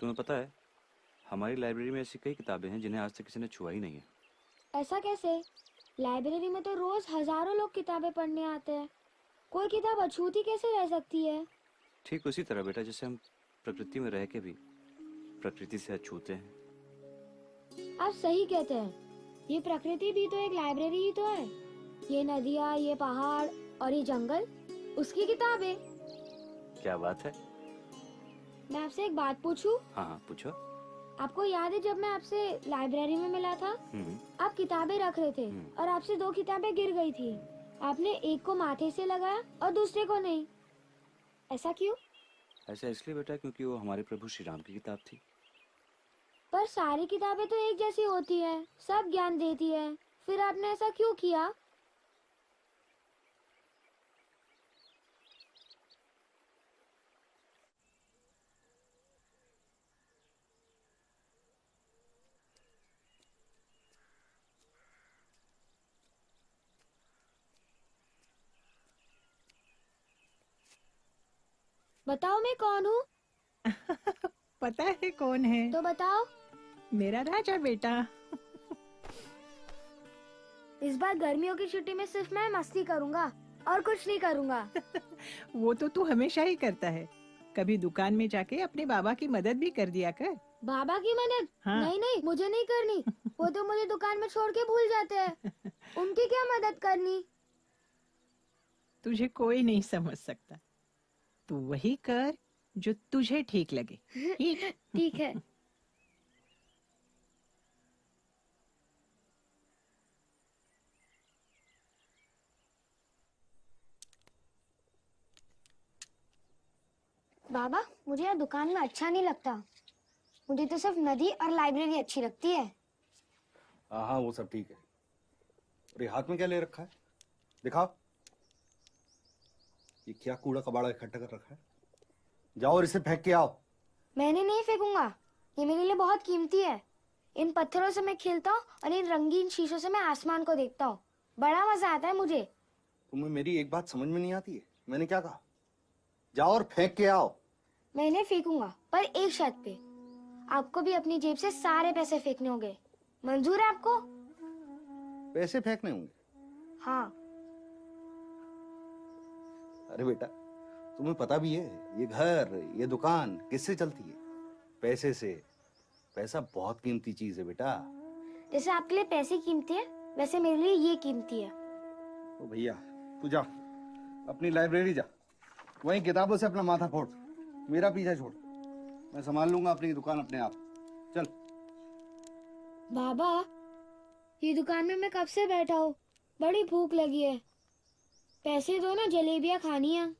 तुम्हें पता है, हमारी लाइब्रेरी में ऐसी कई किताबें हैं जिन्हें आज तक किसी ने छुआ ही नहीं है। ऐसा कैसे? लाइब्रेरी में तो रोज हजारों लोग किताबें पढ़ने आते हैं, कोई किताब अछूती कैसे रह सकती है? ठीक उसी तरह बेटा, जैसे हम प्रकृति में रह के भी प्रकृति से अछूते हैं। आप सही कहते हैं, ये प्रकृति भी तो एक लाइब्रेरी ही तो है। ये नदियाँ, ये पहाड़ और ये जंगल, उसकी किताबें। क्या बात है? मैं आपसे एक बात पूछूं? हाँ हाँ, पूछो। आपको याद है जब मैं आपसे लाइब्रेरी में मिला था, आप किताबें रख रहे थे और आपसे 2 किताबें गिर गई थी। आपने एक को माथे से लगाया और दूसरे को नहीं, ऐसा क्यों? ऐसा इसलिए बेटा क्योंकि वो हमारे प्रभु श्री राम की किताब थी। पर सारी किताबें तो एक जैसी होती है, सब ज्ञान देती है, फिर आपने ऐसा क्यों किया? बताओ मैं कौन हूँ? पता है कौन है? तो बताओ। मेरा राजा बेटा। इस बार गर्मियों की छुट्टी में सिर्फ मैं मस्ती करूँगा और कुछ नहीं करूँगा। वो तो तू हमेशा ही करता है। कभी दुकान में जाके अपने बाबा की मदद भी कर दिया कर। बाबा की मदद? हाँ। नहीं नहीं, मुझे नहीं करनी। वो तो मुझे दुकान में छोड़ के भूल जाते हैं। उनकी क्या मदद करनी? तुझे कोई नहीं समझ सकता। तू वही कर जो तुझे ठीक लगे। ठीक है। बाबा, मुझे यहाँ दुकान में अच्छा नहीं लगता। मुझे तो सिर्फ नदी और लाइब्रेरी अच्छी लगती है। हाँ हाँ, वो सब ठीक है। और ये हाथ में क्या ले रखा है? दिखाओ। ये क्या कूड़ा कबाड़ा इकट्ठा कर रखा है? जाओ और इसे फेंक के आओ। मैंने नहीं फेंकूंगा, ये मेरे लिए बहुत कीमती है। इन पत्थरों से मैं खेलता हूँ और इन रंगीन शीशों से मैं आसमान को देखता हूँ। बड़ा मजा आता है मुझे। तुम्हें मेरी एक बात समझ में नहीं आती है। मैंने क्या कहा? जाओ और फेंक के आओ। मैं इन्हें फेंकूंगा, पर एक शर्त पे। आपको भी अपनी जेब से सारे पैसे फेंकने होंगे। मंजूर है आपको? पैसे फेंकने होंगे? हाँ। अरे बेटा, तुम्हें पता भी है ये घर, ये दुकान किससे चलती है? पैसे से। पैसा बहुत कीमती चीज है बेटा। जैसे आपके लिए पैसे कीमती है, वैसे मेरे लिए ये कीमती है। तो भैया, तू जा अपनी लाइब्रेरी जा, वहीं किताबों से अपना माथा फोड़। मेरा पीछा छोड़, मैं संभाल लूंगा अपनी दुकान अपने आप। चल। बाबा, ये दुकान में मैं कब से बैठा हूँ, बड़ी भूख लगी है। पैसे दो ना, जलेबियाँ खानी है।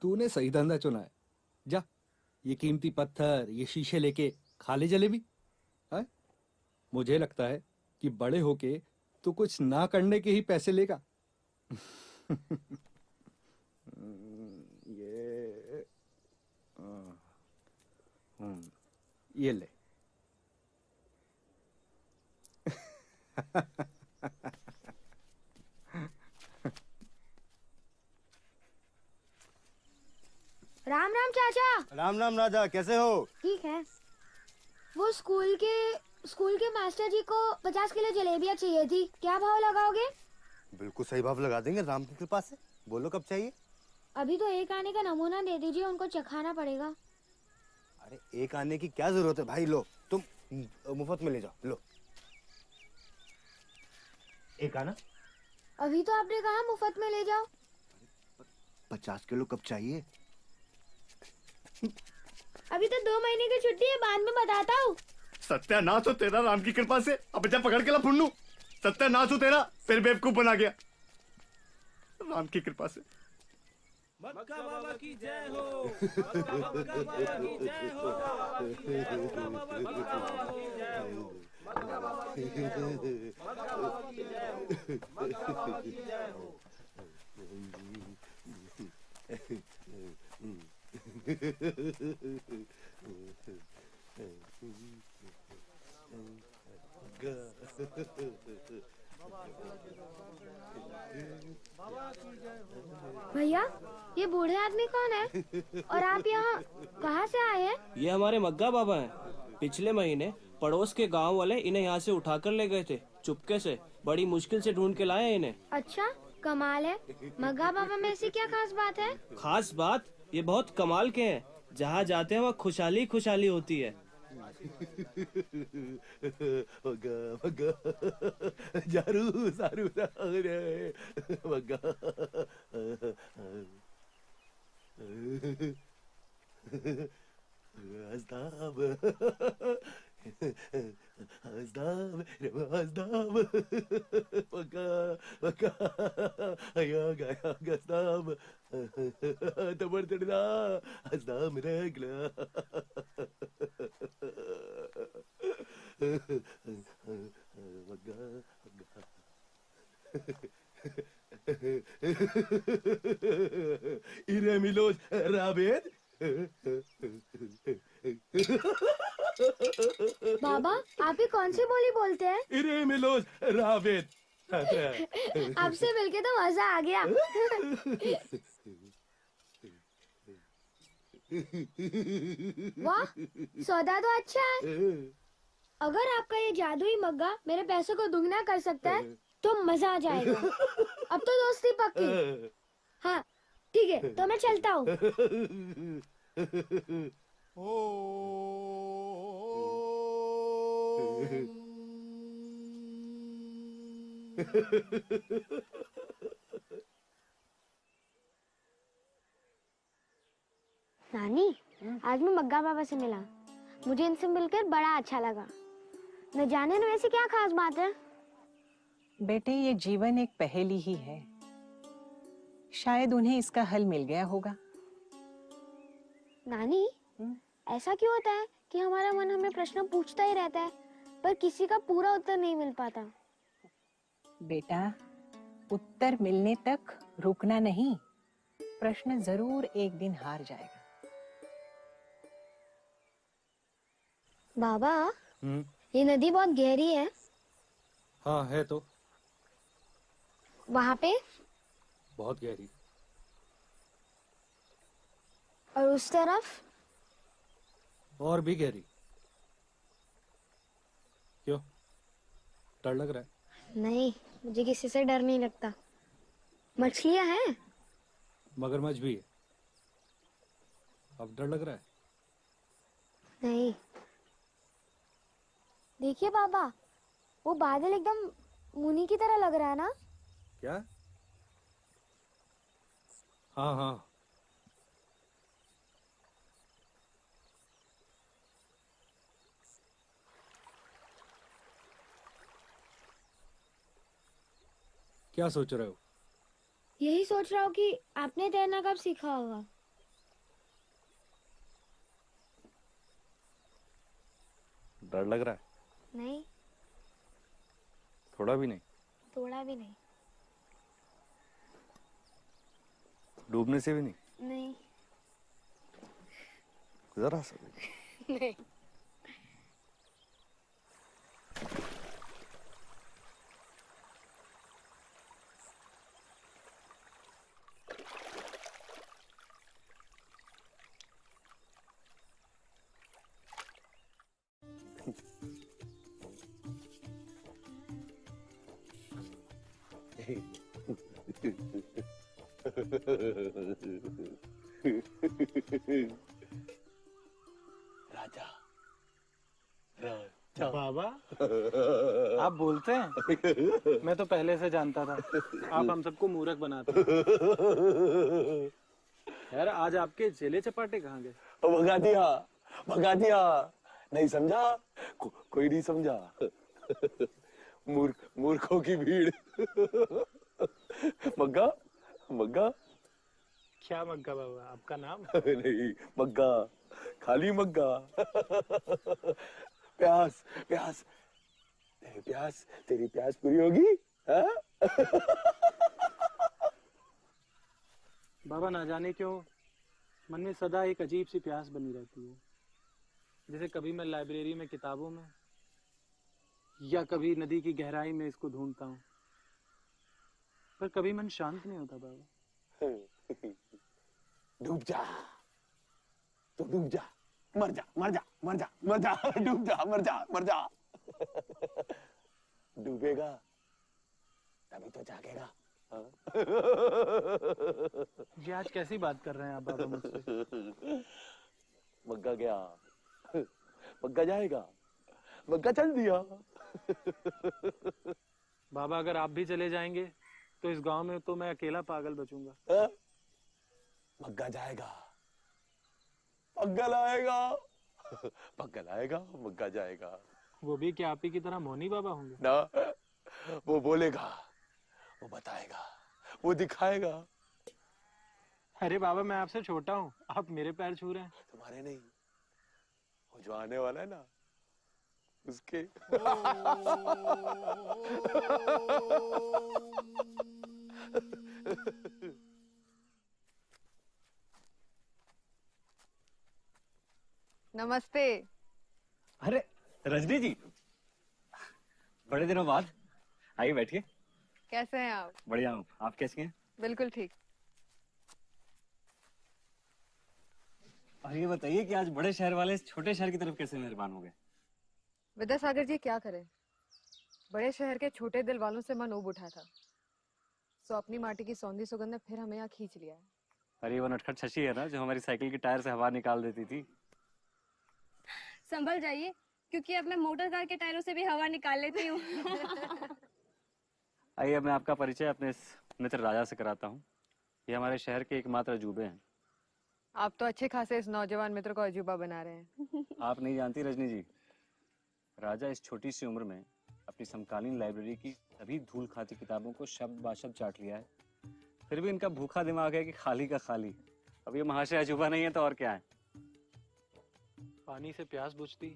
तूने सही धंधा चुना है। जा, ये कीमती पत्थर, ये शीशे लेके खा ले जलेबी। है? मुझे लगता है कि बड़े होके तू कुछ ना करने के ही पैसे लेगा। ये ले। राम राम चाचा। राम राम राजा, कैसे हो? ठीक है। वो स्कूल के मास्टर जी को 50 किलो जलेबियाँ चाहिए थी, क्या भाव लगाओगे? बिल्कुल सही भाव लगा देंगे, राम की कृपा से। बोलो कब चाहिए? अभी तो एक आने का नमूना दे दीजिए, उनको चखाना पड़ेगा। अरे एक आने की क्या जरूरत है भाई, लो तुम मुफ्त में ले जाओ, लो। एक आना? अभी तो आपने कहा मुफ्त में ले जाओ। 50 किलो कब चाहिए? अभी तो 2 महीने की छुट्टी है, बाद में बताता हूँ। सत्यानाश हो तेरा राम की कृपा से। अब जा पकड़ के ला फुन्नू। सत्यानाश हो तेरा, फिर बेवकूफ बना गया राम की कृपा से। मक्का बाबा की जय हो। मक्का बाबा की जय हो। मक्का बाबा की जय हो। मक्का बाबा की जय हो। मक्का बाबा की जय हो। मक्का बाबा की जय हो। भैया, ये बूढ़े आदमी कौन है और आप यहाँ कहाँ से आए हैं? ये हमारे मग्गा बाबा हैं। पिछले महीने पड़ोस के गांव वाले इन्हें यहाँ से उठाकर ले गए थे, चुपके से। बड़ी मुश्किल से ढूंढ के लाए हैं इन्हें। अच्छा, कमाल है। मग्गा बाबा में ऐसी क्या खास बात है? खास बात, ये बहुत कमाल के हैं। जहाँ जाते हैं वहाँ खुशहाली खुशहाली होती है। जारू सारू Iremilos Rabet. बाबा, आप ही कौन सी बोली बोलते हैं? Iremilos Rabet. आपसे मिलके तो मजा आ गया। वाह, सौदा तो अच्छा है। अगर आपका ये जादुई मग्गा मेरे पैसों को दुगना कर सकता है तो मजा आ जाएगा। अब तो दोस्ती पक्की। हाँ ठीक है, तो मैं चलता हूँ। नानी, आज मैं मग्गा बाबा से मिला। मुझे इनसे मिलकर बड़ा अच्छा लगा। न जाने न वैसे क्या खास बात है। बेटे, ये जीवन एक पहेली ही है। शायद उन्हें इसका हल मिल गया होगा। नानी, ऐसा क्यों होता है कि हमारा मन हमें प्रश्न पूछता ही रहता है पर किसी का पूरा उत्तर नहीं मिल पाता? बेटा, उत्तर मिलने तक रुकना नहीं, प्रश्न जरूर एक दिन हार जाएगा। बाबा, ये नदी बहुत गहरी है। हाँ है तो, वहाँ पे बहुत गहरी। और उस तरफ और भी गहरी। क्यों, डर लग रहा है? नहीं, मुझे किसी से डर नहीं लगता। मछलियाँ हैं? मगरमच्छ भी है। अब डर लग रहा है? नहीं। देखिए बाबा, वो बादल एकदम मुनि की तरह लग रहा है ना? क्या? हाँ हाँ। क्या सोच रहे हो? यही सोच रहा हूँ कि आपने तैरना कब सीखा होगा। डर लग रहा है? नहीं, थोड़ा भी नहीं? थोड़ा भी नहीं। डूबने से भी नहीं? नहीं। जरा सा भी? नहीं। राजा, बाबा, आप बोलते हैं? मैं तो पहले से जानता था आप हम सबको मूर्ख बनाते हैं। यार, आज आपके चेले चपाटे कहाँ गए? भगा दिया, भगा दिया। नहीं समझा? कोई नहीं समझा। मूर्खों की भीड़। मग्गा, मग्गा। क्या मग्गा बाबा, आपका नाम? नहीं, मग्गा, खाली मग्गा। प्यास, प्यास, तेरी प्यास पूरी होगी? हाँ? बाबा, ना जाने क्यों मन में सदा एक अजीब सी प्यास बनी रहती है। जैसे कभी मैं लाइब्रेरी में किताबों में या कभी नदी की गहराई में इसको ढूंढता हूँ, पर कभी मन शांत नहीं होता बाबा। डूब जा, तो डूब जा, मर जा, मर जा, मर जा, मर जा, डूब जा, मर जा, मर जा। डूबेगा तभी तो जागेगा। हाँ? ये आज कैसी बात कर रहे हैं आप बाबा मुझसे? मग्गा गया, मग्गा जाएगा, मग्गा चल दिया। बाबा, अगर आप भी चले जाएंगे तो इस गांव में तो मैं अकेला पागल बचूंगा। हाँ? मग्गा जाएगा, पग्गल आएगा, पग्गल आएगा, मग्गा जाएगा। वो भी क्या आप ही की तरह मोनी बाबा होंगे? ना, वो बोलेगा, वो बताएगा, वो दिखाएगा। अरे बाबा, मैं आपसे छोटा हूँ, आप मेरे पैर छू रहे हैं। तुम्हारे नहीं, वो जो आने वाला है ना, उसके। नमस्ते। अरे रजनी जी, बड़े दिनों बाद। आइए बैठिए। कैसे हैं आप? बढ़िया हूँ, आप कैसी हैं? बिल्कुल ठीक। और ये बताइए कि आज बड़े शहर वाले इस छोटे शहर की तरफ कैसे मेहरबान हो गए? विद्यासागर जी, क्या करें, बड़े शहर के छोटे दिल वालों से मन ऊब उठा था, सो अपनी माटी की सौंधी सुगंध ने फिर हमें यहाँ खींच लिया है। अरे वो नटखट शशि है ना, जो हमारी साइकिल के टायर से हवा निकाल देती थी। संभल जाइए, क्योंकि अब मैं मोटर कार के टायरों से भी हवा निकाल लेती हूँ। आइए मैं आपका परिचय अपने इस मित्र राजा से कराता हूँ। ये हमारे शहर के एकमात्र अजूबे हैं। आप तो अच्छे खासे इस नौजवान मित्र को अजूबा बना रहे हैं। आप नहीं जानती रजनी जी, राजा इस छोटी सी उम्र में अपनी समकालीन लाइब्रेरी की सभी धूल खाती किताबों को शब्द बाशब्द चाट लिया है। फिर भी इनका भूखा दिमाग है कि खाली का खाली। अब ये महाशय अजूबा नहीं है तो और क्या है। पानी से प्यास बुझती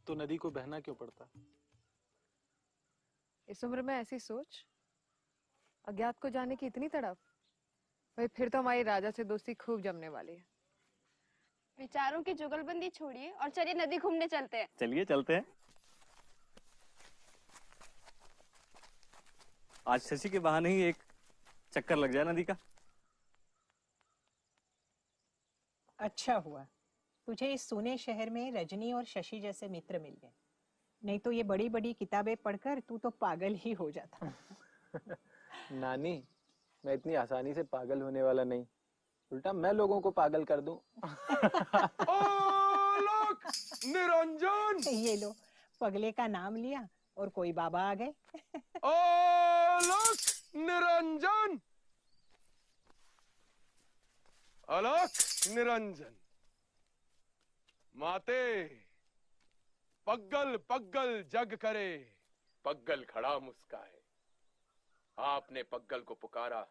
तो नदी को बहना क्यों पड़ता? इस उम्र में ऐसी सोच, अज्ञात को जाने की इतनी तड़प, भाई फिर तो हमारी राजा से दोस्ती खूब जमने वाली है। विचारों की जुगलबंदी छोड़िए और चलिए नदी घूमने चलते हैं। चलिए चलते हैं। आज शशि के बहाने ही एक चक्कर लग जाए नदी का। अच्छा हुआ तुझे इस सूने शहर में रजनी और शशि जैसे मित्र मिल गए, नहीं तो ये बड़ी बड़ी किताबें पढ़कर तू तो पागल ही हो जाता। नानी, मैं इतनी आसानी से पागल होने वाला नहीं, उल्टा मैं लोगों को पागल कर दूं। आलोक निरंजन। ये लो, पगले का नाम लिया और कोई बाबा आ गए। आलोक निरंजन, आलोक निरंजन। माते पग्गल पग्गल जग करे, पग्गल खड़ा मुस्काए। आपने पग्गल को पुकारा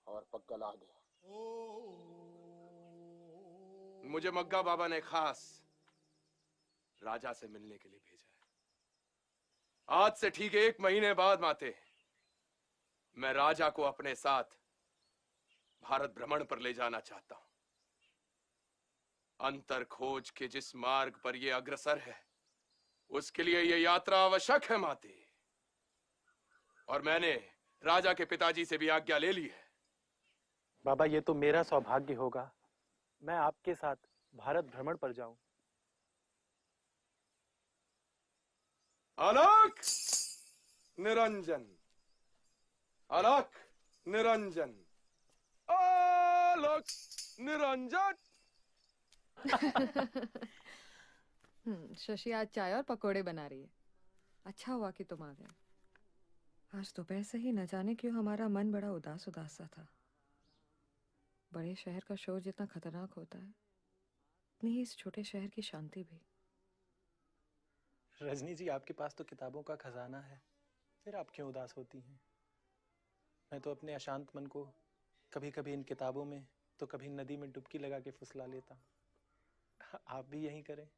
और पग्गल आ गया। मुझे मग्गा बाबा ने खास राजा से मिलने के लिए भेजा है। आज से ठीक 1 महीने बाद माते, मैं राजा को अपने साथ भारत भ्रमण पर ले जाना चाहता हूं। अंतर खोज के जिस मार्ग पर यह अग्रसर है, उसके लिए यह यात्रा आवश्यक है माते। और मैंने राजा के पिताजी से भी आज्ञा ले ली है। बाबा, ये तो मेरा सौभाग्य होगा, मैं आपके साथ भारत भ्रमण पर जाऊं। आलोक निरंजन, आलोक निरंजन, आलोक निरंजन। शशि आज चाय और पकोड़े बना रही है। अच्छा हुआ कि तुम आ गए। आज दोपहर से ही न जाने क्यों हमारा मन बड़ा उदास उदास सा था। बड़े शहर का शोर जितना खतरनाक होता है, उतनी ही इस छोटे शहर की शांति भी। रजनी जी, आपके पास तो किताबों का खजाना है, फिर आप क्यों उदास होती हैं? मैं तो अपने अशांत मन को कभी कभी इन किताबों में तो कभी नदी में डुबकी लगा के फुसला लेता हूँ। आप भी यही करें।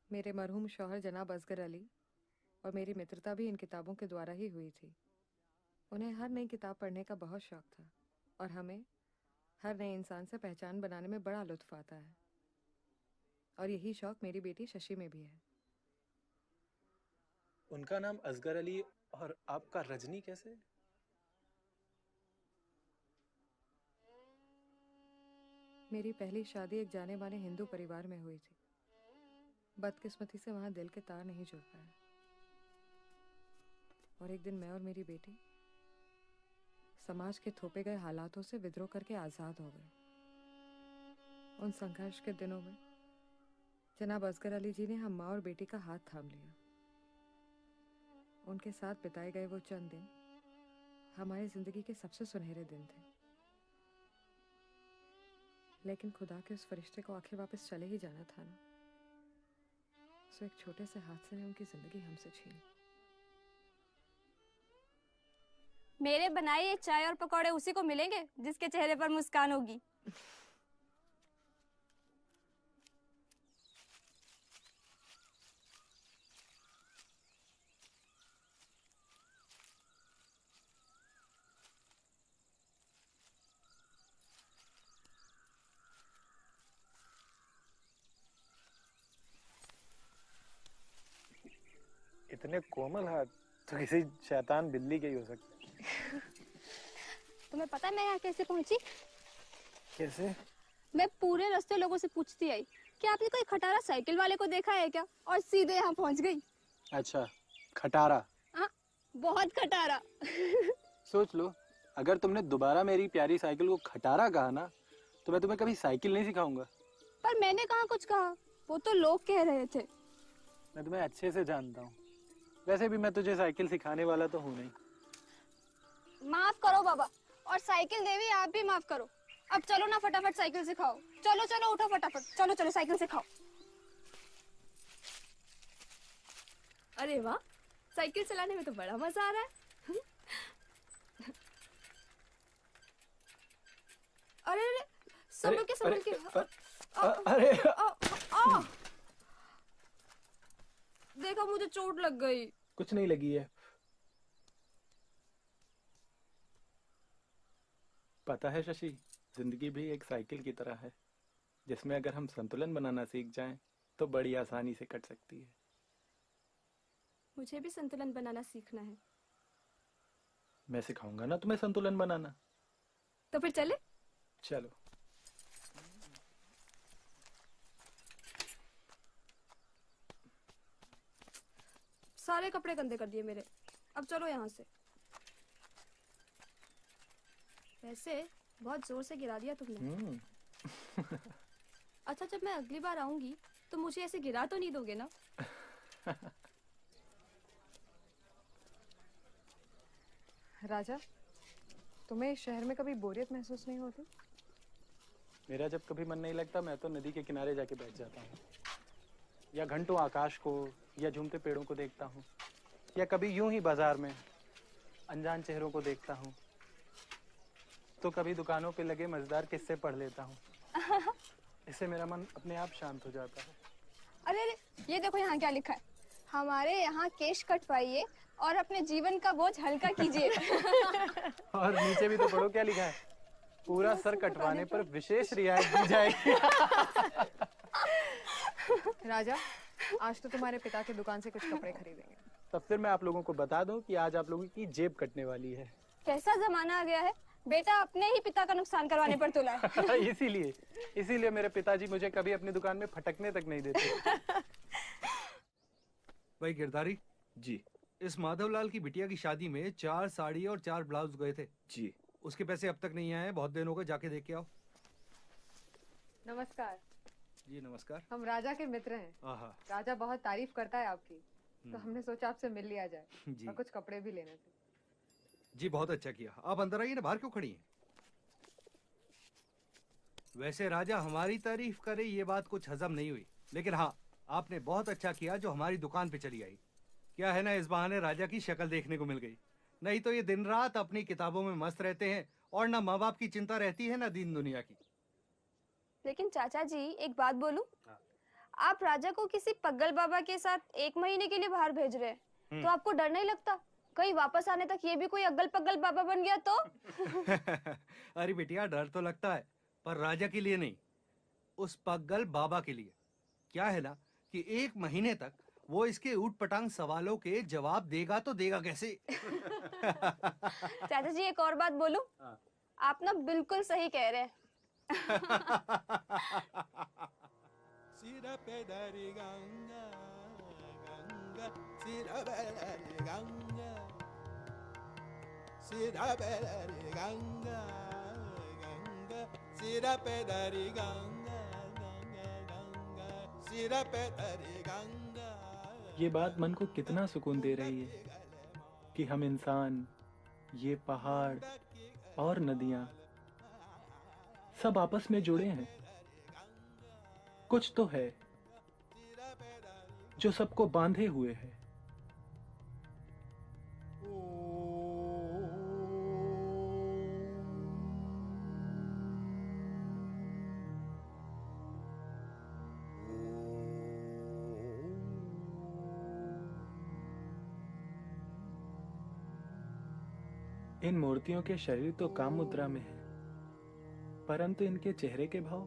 मेरे मरहूम शौहर जनाब असगर अली और मेरी मित्रता भी इन किताबों के द्वारा ही हुई थी। उन्हें हर नई किताब पढ़ने का बहुत शौक था और हमें हर नए इंसान से पहचान बनाने में बड़ा लुत्फ आता है। और यही शौक मेरी बेटी शशि में भी है। उनका नाम असगर अली और आपका रजनी कैसे? मेरी पहली शादी एक जाने माने हिंदू परिवार में हुई थी। बदकिस्मती से वहां दिल के तार नहीं जुड़ पाए और एक दिन मैं और मेरी बेटी समाज के थोपे गए हालातों से विद्रोह करके आजाद हो गए। उन संघर्ष के दिनों में जनाब असगर अली जी ने हम माँ और बेटी का हाथ थाम लिया। उनके साथ बिताए गए वो चंद दिन हमारी जिंदगी के सबसे सुनहरे दिन थे। लेकिन खुदा के उस फरिश्ते को आखिर वापस चले ही जाना था ना, सो एक छोटे से हादसे ने उनकी जिंदगी हमसे छीन ली। मेरे बनाए ये चाय और पकौड़े उसी को मिलेंगे जिसके चेहरे पर मुस्कान होगी। इतने कोमल हाथ तो किसी शैतान बिल्ली के ही हो सकते। तुम्हें पता है मैं यहाँ कैसे पहुंची? कैसे? मैं पूरे रास्ते लोगों से पूछती आई कि आपने कोई खटारा साइकिल वाले को देखा है क्या, और सीधे यहाँ पहुंच गई। अच्छा, खटारा? हाँ, बहुत खटारा। सोच लो, अगर तुमने दोबारा मेरी प्यारी साइकिल को खटारा कहा ना, तो मैं तुम्हें कभी साइकिल नहीं सिखाऊंगा। पर मैंने कहाँ कुछ कहा, वो तो लोग कह रहे थे। मैं तुम्हें अच्छे से जानता हूँ। वैसे भी मैं तुझे साइकिल सिखाने वाला तो हूँ नहीं। माफ करो बाबा, और साइकिल देवी आप भी माफ करो। अब चलो ना फटाफट साइकिल सिखाओ। चलो चलो उठो फटाफट, चलो चलो साइकिल सिखाओ। अरे वाह, साइकिल चलाने में तो बड़ा मजा आ रहा है। अरे अरे संभल के संभल के। अरे देखो मुझे चोट लग गई। कुछ नहीं लगी है। पता है शशि, जिंदगी भी एक साइकिल की तरह है जिसमें अगर हम संतुलन बनाना सीख जाएं तो बड़ी आसानी से कट सकती है। मुझे भी संतुलन बनाना सीखना है। मैं सिखाऊंगा ना तुम्हें संतुलन बनाना। तो फिर चले। चलो। सारे कपड़े गंदे कर दिए मेरे। अब चलो यहाँ से। वैसे बहुत जोर से गिरा दिया तुमने। अच्छा जब मैं अगली बार आऊंगी तो मुझे ऐसे गिरा तो नहीं दोगे ना? राजा, तुम्हें इस शहर में कभी बोरियत महसूस नहीं होती? मेरा जब कभी मन नहीं लगता मैं तो नदी के किनारे जाके बैठ जाता हूँ, या घंटों आकाश को या झूमते पेड़ों को देखता हूँ, या कभी यूं ही बाजार में अनजान चेहरों को देखता हूँ, तो कभी दुकानों पे लगे मजेदार किस्से पढ़ लेता हूँ। इससे मेरा मन अपने आप शांत हो जाता है। अरे अरे ये देखो यहाँ क्या लिखा है। हमारे यहाँ केश कटवाइए और अपने जीवन का बोझ हल्का कीजिए। और नीचे भी तो पढ़ो क्या लिखा है, पूरा सर कटवाने पर विशेष रियायत दी जाएगी। राजा, आज तो तुम्हारे पिता की दुकान से कुछ कपड़े खरीदेंगे। तब फिर मैं आप लोगों को बता दूं कि आज आप लोगों की जेब कटने वाली है। कैसा जमाना आ गया है, बेटा अपने ही पिता का नुकसान करवाने पर तुला है। इसीलिए मेरे पिताजी मुझे कभी अपनी दुकान में फटकने तक नहीं देते। भाई गिरधारी जी, इस माधवलाल की बिटिया की शादी में 4 साड़ी और 4 ब्लाउज गए थे जी। उसके पैसे अब तक नहीं आए, बहुत दिन हो गए, जाके देख के आओ। नमस्कार जी नमस्कार। हम राजा के मित्र हैं। आहा। राजा बहुत तारीफ करता है आपकी, तो हमने सोचा आपसे मिल लिया जाए जी। और कुछ कपड़े भी लेने थे। जी बहुत अच्छा किया। आप अंदर आइए ना, बाहर क्यों खड़ी हैं? वैसे राजा हमारी तारीफ करे ये बात कुछ हजम नहीं हुई, लेकिन हाँ आपने बहुत अच्छा किया जो हमारी दुकान पे चली आई। क्या है ना, इस बहाने राजा की शक्ल देखने को मिल गई, नहीं तो ये दिन रात अपनी किताबों में मस्त रहते हैं और ना माँ बाप की चिंता रहती है ना दीन दुनिया की। लेकिन चाचा जी एक बात बोलूं, आप राजा को किसी पग्गल बाबा के साथ 1 महीने के लिए बाहर भेज रहे हैं, तो आपको डर नहीं लगता कहीं वापस आने तक ये भी कोई अग्गल पग्गल बाबा बन गया तो? अरे बिटिया डर तो लगता है, पर राजा के लिए नहीं, उस पग्गल बाबा के लिए। क्या है ना कि 1 महीने तक वो इसके ऊट पटांग सवालों के जवाब देगा तो देगा कैसे? चाचा जी एक और बात बोलूं, आप ना बिल्कुल सही कह रहे हैं। ये बात मन को कितना सुकून दे रही है कि हम इंसान, ये पहाड़ और नदियां सब आपस में जुड़े हैं। कुछ तो है जो सबको बांधे हुए है। इन मूर्तियों के शरीर तो काम मुद्रा में है, परंतु इनके चेहरे के भाव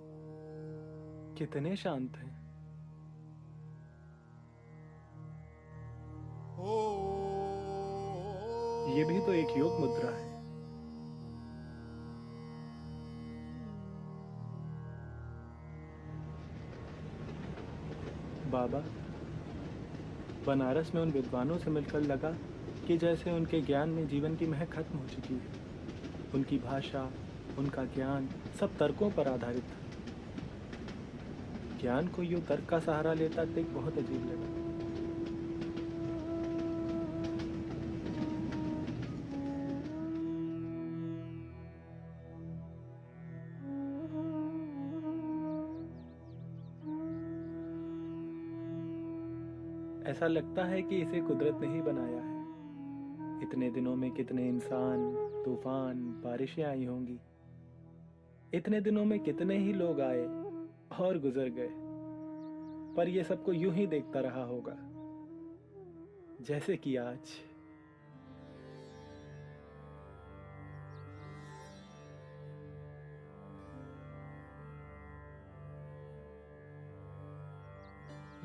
कितने शांत हैं। ये भी तो एक योग मुद्रा है। बाबा बनारस में उन विद्वानों से मिलकर लगा कि जैसे उनके ज्ञान में जीवन की महक खत्म हो चुकी है। उनकी भाषा, उनका ज्ञान सब तर्कों पर आधारित था। ज्ञान को यूं तर्क का सहारा लेता देख बहुत अजीब लगा। ऐसा लगता है कि इसे कुदरत ने ही बनाया है। इतने दिनों में कितने इंसान, तूफान, बारिशें आई होंगी। इतने दिनों में कितने ही लोग आए और गुजर गए, पर ये सबको यूं ही देखता रहा होगा, जैसे कि आज।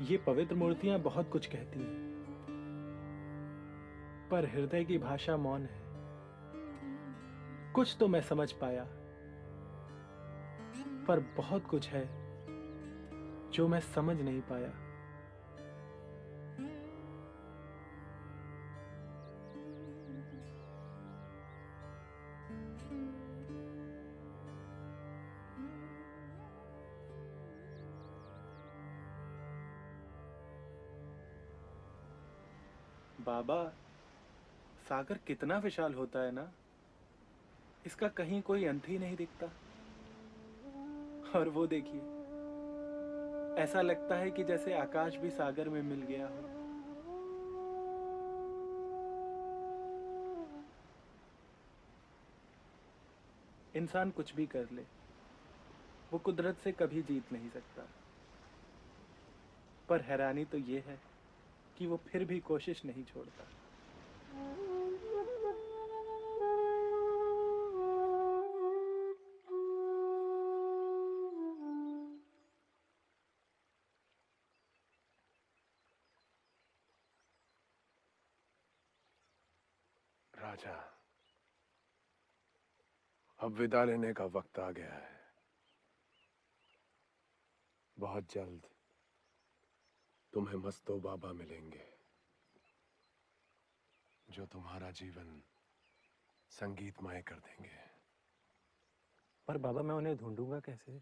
ये पवित्र मूर्तियां बहुत कुछ कहती हैं, पर हृदय की भाषा मौन है। कुछ तो मैं समझ पाया, पर बहुत कुछ है जो मैं समझ नहीं पाया। बाबा, सागर कितना विशाल होता है ना, इसका कहीं कोई अंत ही नहीं दिखता। और वो देखिए, ऐसा लगता है कि जैसे आकाश भी सागर में मिल गया हो। इंसान कुछ भी कर ले, वो कुदरत से कभी जीत नहीं सकता। पर हैरानी तो ये है कि वो फिर भी कोशिश नहीं छोड़ता। राजा, अब विदा लेने का वक्त आ गया है। बहुत जल्द तुम्हें मस्तो बाबा मिलेंगे, जो तुम्हारा जीवन संगीतमय कर देंगे। पर बाबा, मैं उन्हें ढूंढूंगा कैसे?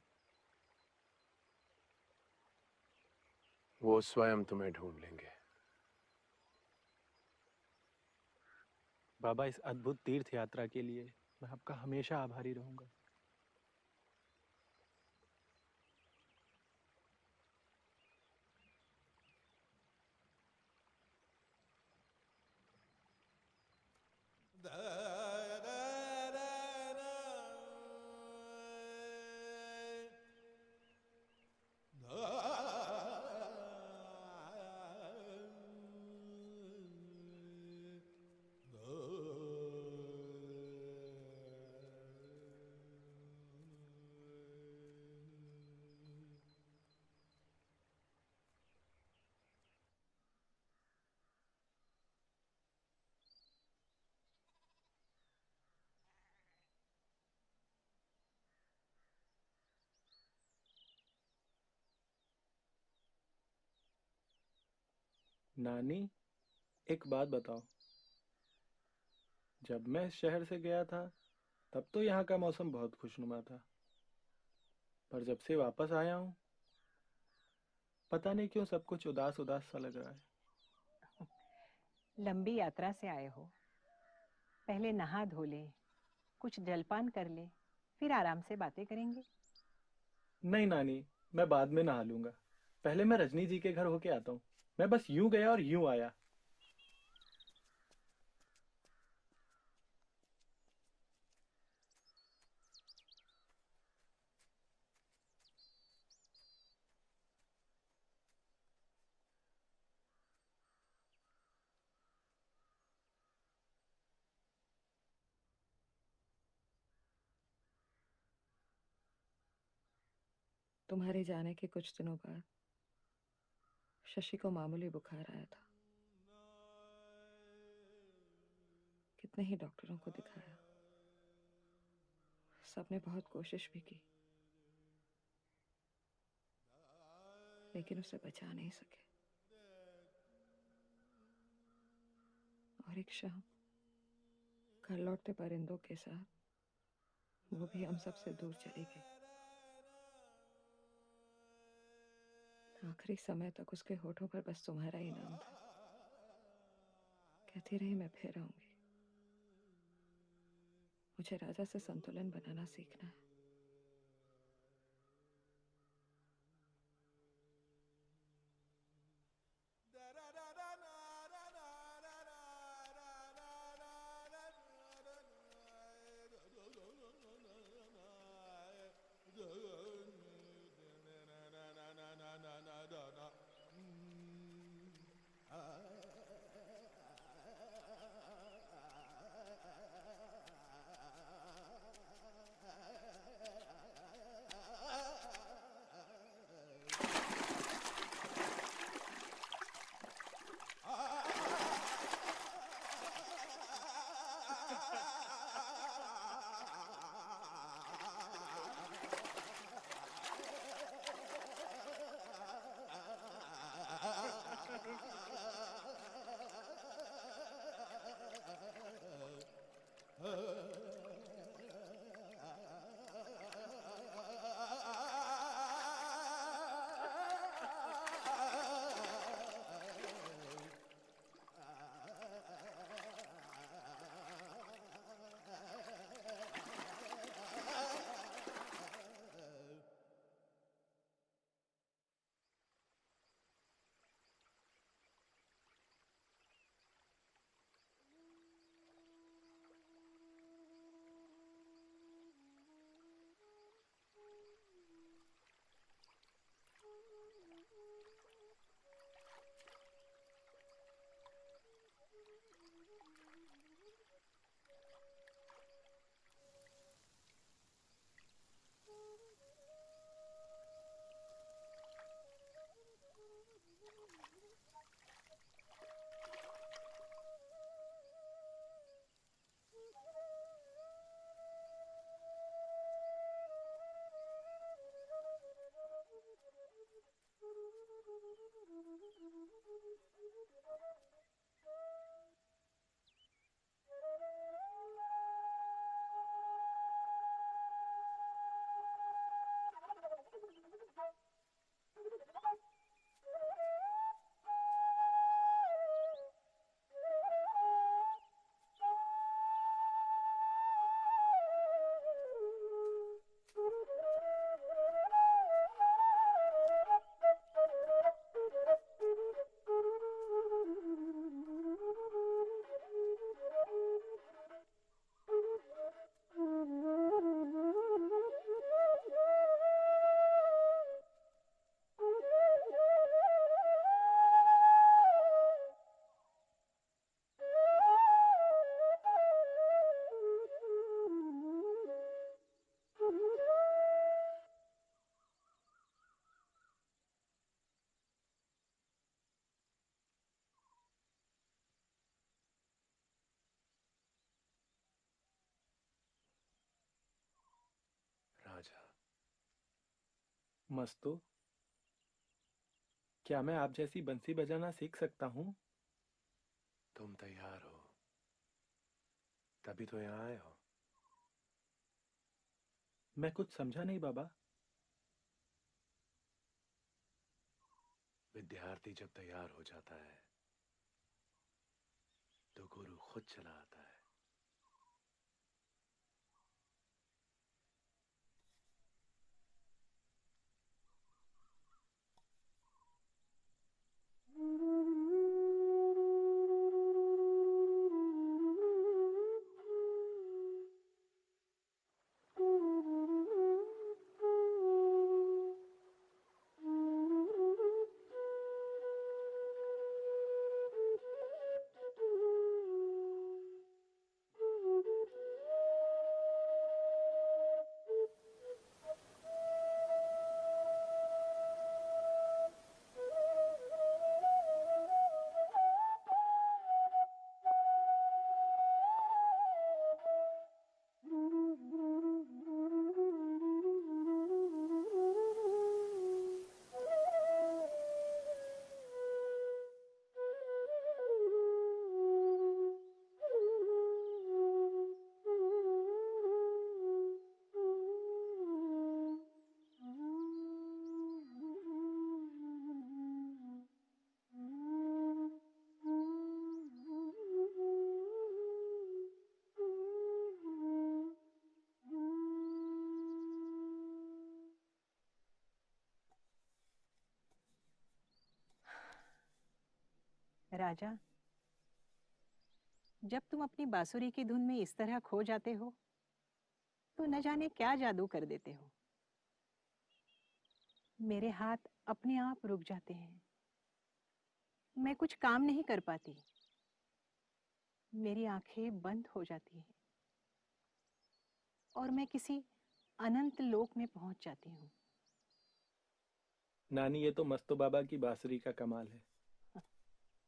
वो स्वयं तुम्हें ढूंढ लेंगे। बाबा, इस अद्भुत तीर्थ यात्रा के लिए मैं आपका हमेशा आभारी रहूंगा। नानी, एक बात बताओ। जब मैं इस शहर से गया था, तब तो यहाँ का मौसम बहुत खुशनुमा था। पर जब से वापस आया हूँ, पता नहीं क्यों सब कुछ उदास उदास सा लग रहा है। लंबी यात्रा से आए हो, पहले नहा धो ले, कुछ जलपान कर ले, फिर आराम से बातें करेंगे। नहीं नानी, मैं बाद में नहा लूंगा। पहले मैं रजनी जी के घर होके आता हूँ। मैं बस यूं गया और यूं आया। तुम्हारे जाने के कुछ दिनों बाद शशि को मामूली बुखार आया था। कितने ही डॉक्टरों को दिखाया, सबने बहुत कोशिश भी की, लेकिन उसे बचा नहीं सके। और एक शाम घर लौटते परिंदों के साथ वो भी हम सबसे दूर चली गई। आखिरी समय तक उसके होठों पर बस तुम्हारा ही नाम था। कहती रही, मैं फिर आऊंगी। मुझे राजा से संतुलन बनाना सीखना है। मस्तो, क्या मैं आप जैसी बंसी बजाना सीख सकता हूँ? तुम तैयार हो तभी तो यहाँ आए हो। मैं कुछ समझा नहीं बाबा। विद्यार्थी जब तैयार हो जाता है तो गुरु खुद चला आता है। राजा, जब तुम अपनी बांसुरी की धुन में इस तरह खो जाते हो तो न जाने क्या जादू कर देते हो। मेरे हाथ अपने आप रुक जाते हैं, मैं कुछ काम नहीं कर पाती, मेरी आंखें बंद हो जाती हैं और मैं किसी अनंत लोक में पहुंच जाती हूँ। नानी, ये तो मस्तो बाबा की बांसुरी का कमाल है।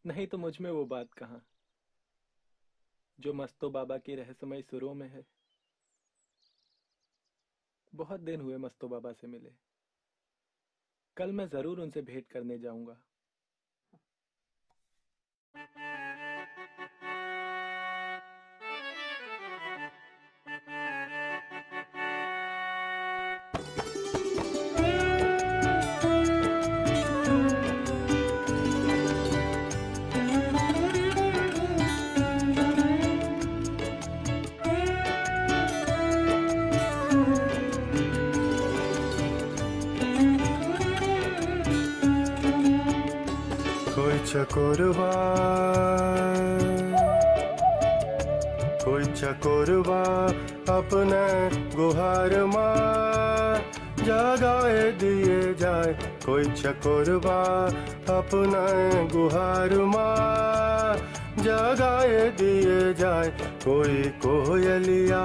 नहीं तो मुझ में वो बात कहाँ जो मस्तो बाबा के रहस्यमय सुरों में है। बहुत दिन हुए मस्तो बाबा से मिले। कल मैं जरूर उनसे भेंट करने जाऊंगा। चकोरवा कोई चकोरवा अपने गुहार माँ जगाए दिए जाए। कोई चकोरवा अपना गुहार माँ जगाए दिए जाए। कोई कोयलिया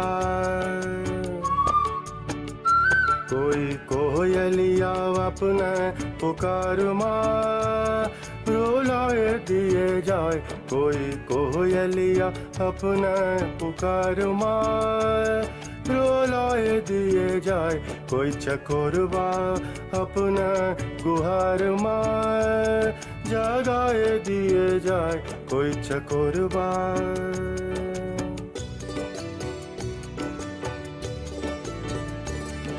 अपना पुकार माँ रुलाए दिए जाए। कोई कोयलिया अपना पुकार माँ रुलाए दिए जाए। कोई चकोरवा अपना गुहार माँ जगाए दिए जाए। कोई चकोरवा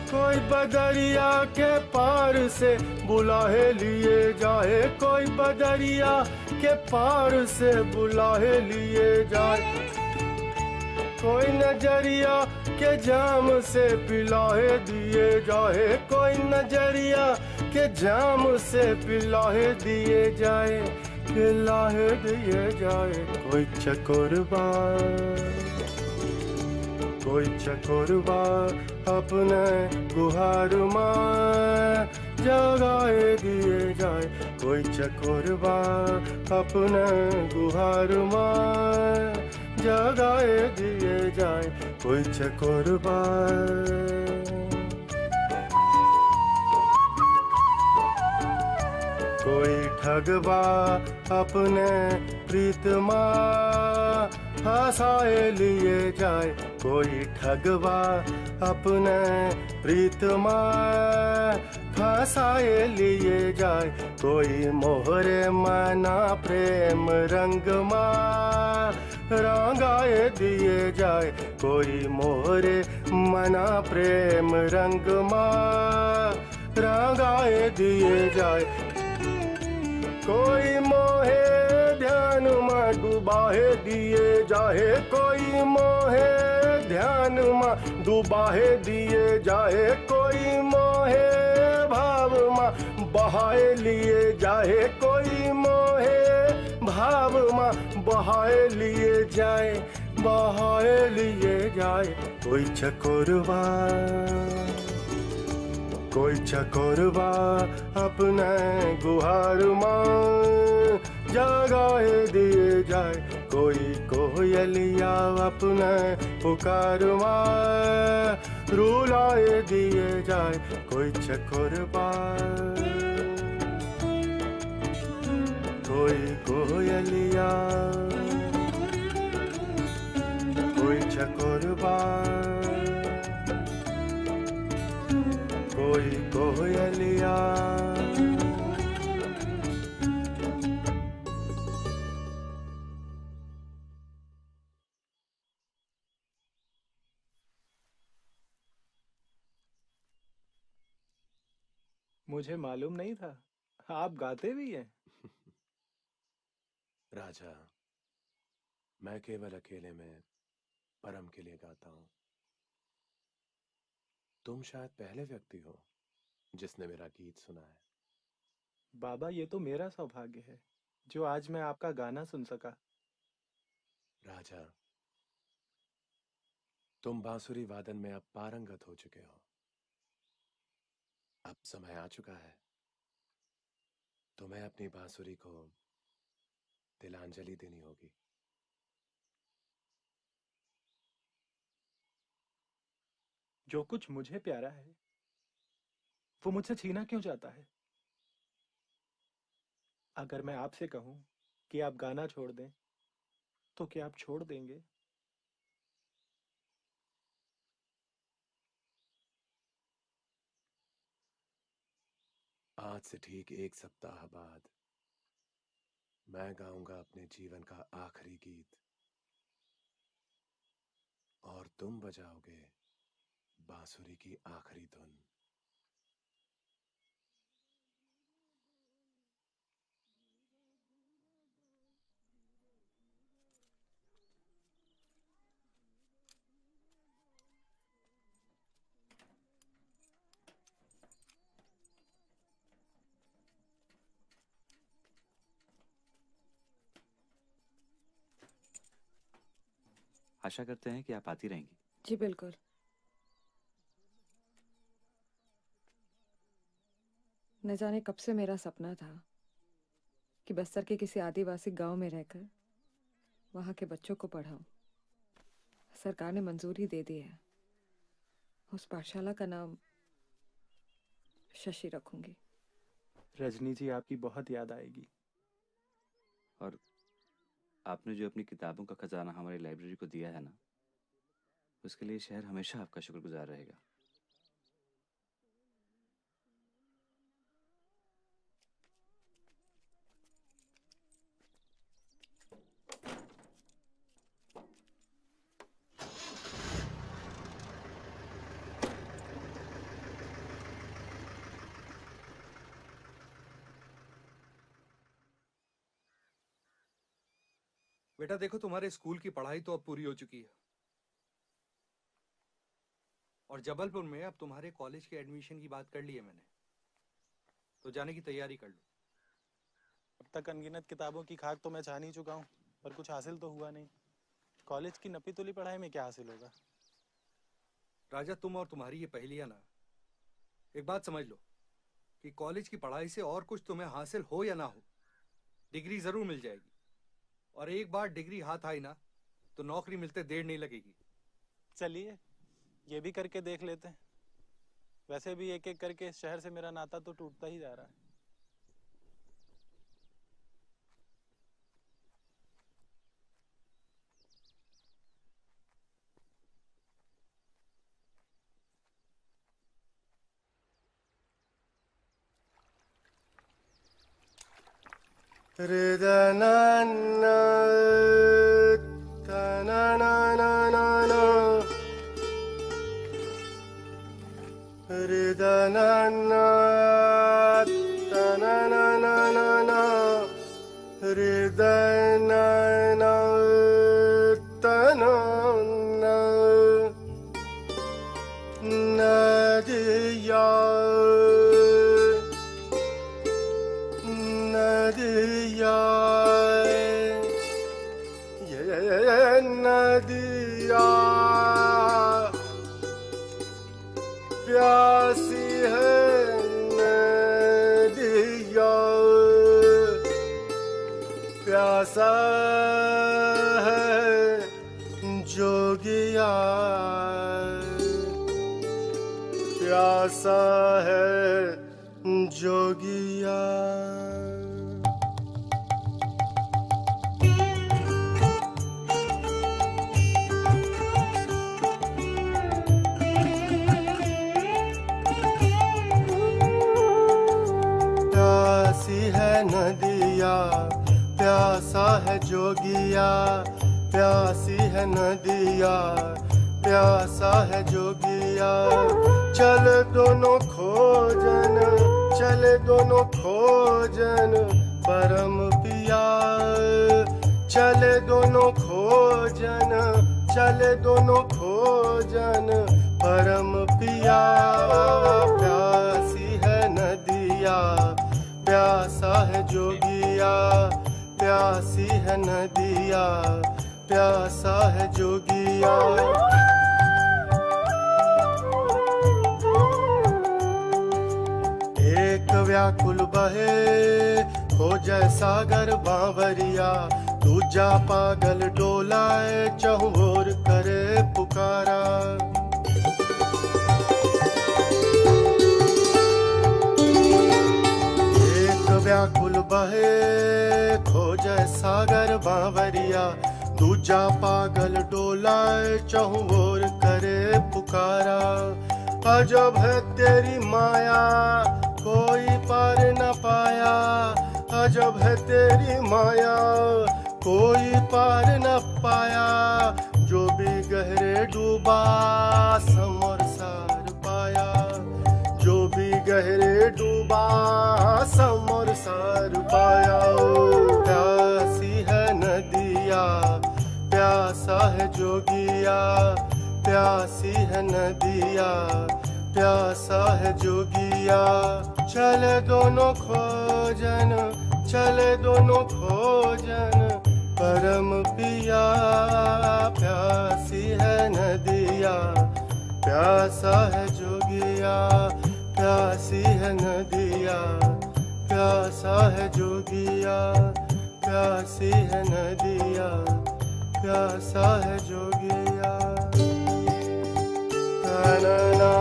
कोई बदरिया के पार से बुलाए लिए जाए। कोई बदरिया के पार से बुलाए लिए जाए। कोई नजरिया के जाम से पिलाए दिए जाए। कोई नजरिया के जाम से पिलाए दिए जाए। पिलाए दिए जाए। कोई चकोरवा अपने गुहार माँ जगाए दिए जाए। कोई चकोरवा अपने गुहार माँ जगाए दिए जाए। कोई चकोरवा कोई ठगवा अपने प्रीतमा फंसाए लिए जाए। कोई ठगवा अपने प्रीतमा हंसाए लिए जाए कोई मोहरे मना प्रेम रंग माँ रंगाए दिए जाए कोई मोहरे मना प्रेम रंग माँ रंगाए दिए जाए कोई मोहे ध्यान में डुबाहे दिए जाए कोई मोहे ध्यान में डुबाहे दिए जाए कोई मोहे भाव में बहाए लिए जाए कोई मोहे भाव में बहाए लिए जाए बहाए लिए जाए कोई चकोरवा अपने गुहार माँ जगाए दिए जाए कोई कोयलिया अपने पुकार माँ रुलाए दिए जाए कोई चकोरवा कोई कोयलिया कोई चकोरवा कोई कोयलिया मुझे मालूम नहीं था आप गाते भी हैं। राजा, मैं केवल अकेले में परम के लिए गाता हूं। तुम शायद पहले व्यक्ति हो जिसने मेरा गीत सुना है। बाबा ये तो मेरा सौभाग्य है जो आज मैं आपका गाना सुन सका। राजा, तुम बांसुरी वादन में अब पारंगत हो चुके हो। अब समय आ चुका है तुम्हें अपनी बांसुरी को तिलांजलि देनी होगी। जो कुछ मुझे प्यारा है वो मुझसे छीना क्यों जाता है? अगर मैं आपसे कहूं कि आप गाना छोड़ दें तो क्या आप छोड़ देंगे? आज से ठीक 1 सप्ताह बाद मैं गाऊंगा अपने जीवन का आखिरी गीत और तुम बजाओगे बांसुरी की आखिरी धुन। आशा करते हैं कि आप आती रहेंगी। जी बिल्कुल। न जाने कब से मेरा सपना था कि बस्तर के किसी आदिवासी गांव में रहकर वहां के बच्चों को पढ़ाऊं। सरकार ने मंजूरी दे दी है। उस पाठशाला का नाम शशि रखूंगी। रजनी जी आपकी बहुत याद आएगी। और आपने जो अपनी किताबों का खजाना हमारी लाइब्रेरी को दिया है ना, उसके लिए शहर हमेशा आपका शुक्रगुजार रहेगा। बेटा देखो, तुम्हारे स्कूल की पढ़ाई तो अब पूरी हो चुकी है और जबलपुर में अब तुम्हारे कॉलेज के एडमिशन की बात कर ली है मैंने, तो जाने की तैयारी कर लो। अब तक अनगिनत किताबों की खाक तो मैं छान ही चुका हूँ, पर कुछ हासिल तो हुआ नहीं। कॉलेज की नपी तुली पढ़ाई में क्या हासिल होगा? राजा, तुम और तुम्हारी ये पहेलियां ना, एक बात समझ लो कि कॉलेज की पढ़ाई से और कुछ तुम्हें हासिल हो या ना हो, डिग्री जरूर मिल जाएगी। और एक बार डिग्री हाथ आई ना तो नौकरी मिलते देर नहीं लगेगी। चलिए ये भी करके देख लेते हैं। वैसे भी एक एक करके इस शहर से मेरा नाता तो टूटता ही जा रहा है। Ridanana, tananana, ridanana, tananana, ridanana, tanana, nadiya, nadiya, yeah, nadiya, प्यासी है नदिया, प्यासा है जोगिया, प्यासा है जोगिया। प्यासी है नदिया, प्यासा है जोगिया, प्यासी है नदिया, प्यासा है जोगिया। चले दोनों खोजन, चले दोनों खोजन परम पिया, चले दोनों खोजन, चले दोनों खोजन परम पिया। प्यासी है नदिया, प्यासा है जोगिया, प्यासी है नदिया, प्यासा है जोगिया। एक व्याकुल बहे हो जय सागर बांवरिया, दूजा पागल डोलाए चहुओर करे पुकारा। व्याकुल बहे खोजे सागर बांवरिया, दूजा पागल डोलाए चहुओर करे पुकारा। अजब है तेरी माया कोई पार न पाया, अजब है तेरी माया कोई पार न पाया। जो भी गहरे डूबा समर सार पाया, जो भी गहरे डूबा समर सार पाया। प्यासी है नदिया, प्यासा है जोगिया, प्यासी है नदिया, प्यासा है जोगिया। चले दोनों खोजन, चले दोनों खोजन परम पिया। प्यासी है नदिया, प्यासा है जोगिया, प्यासी है नदिया, प्यासा है जोगिया, प्यासी है नदिया, प्यासा है जोगिया। ना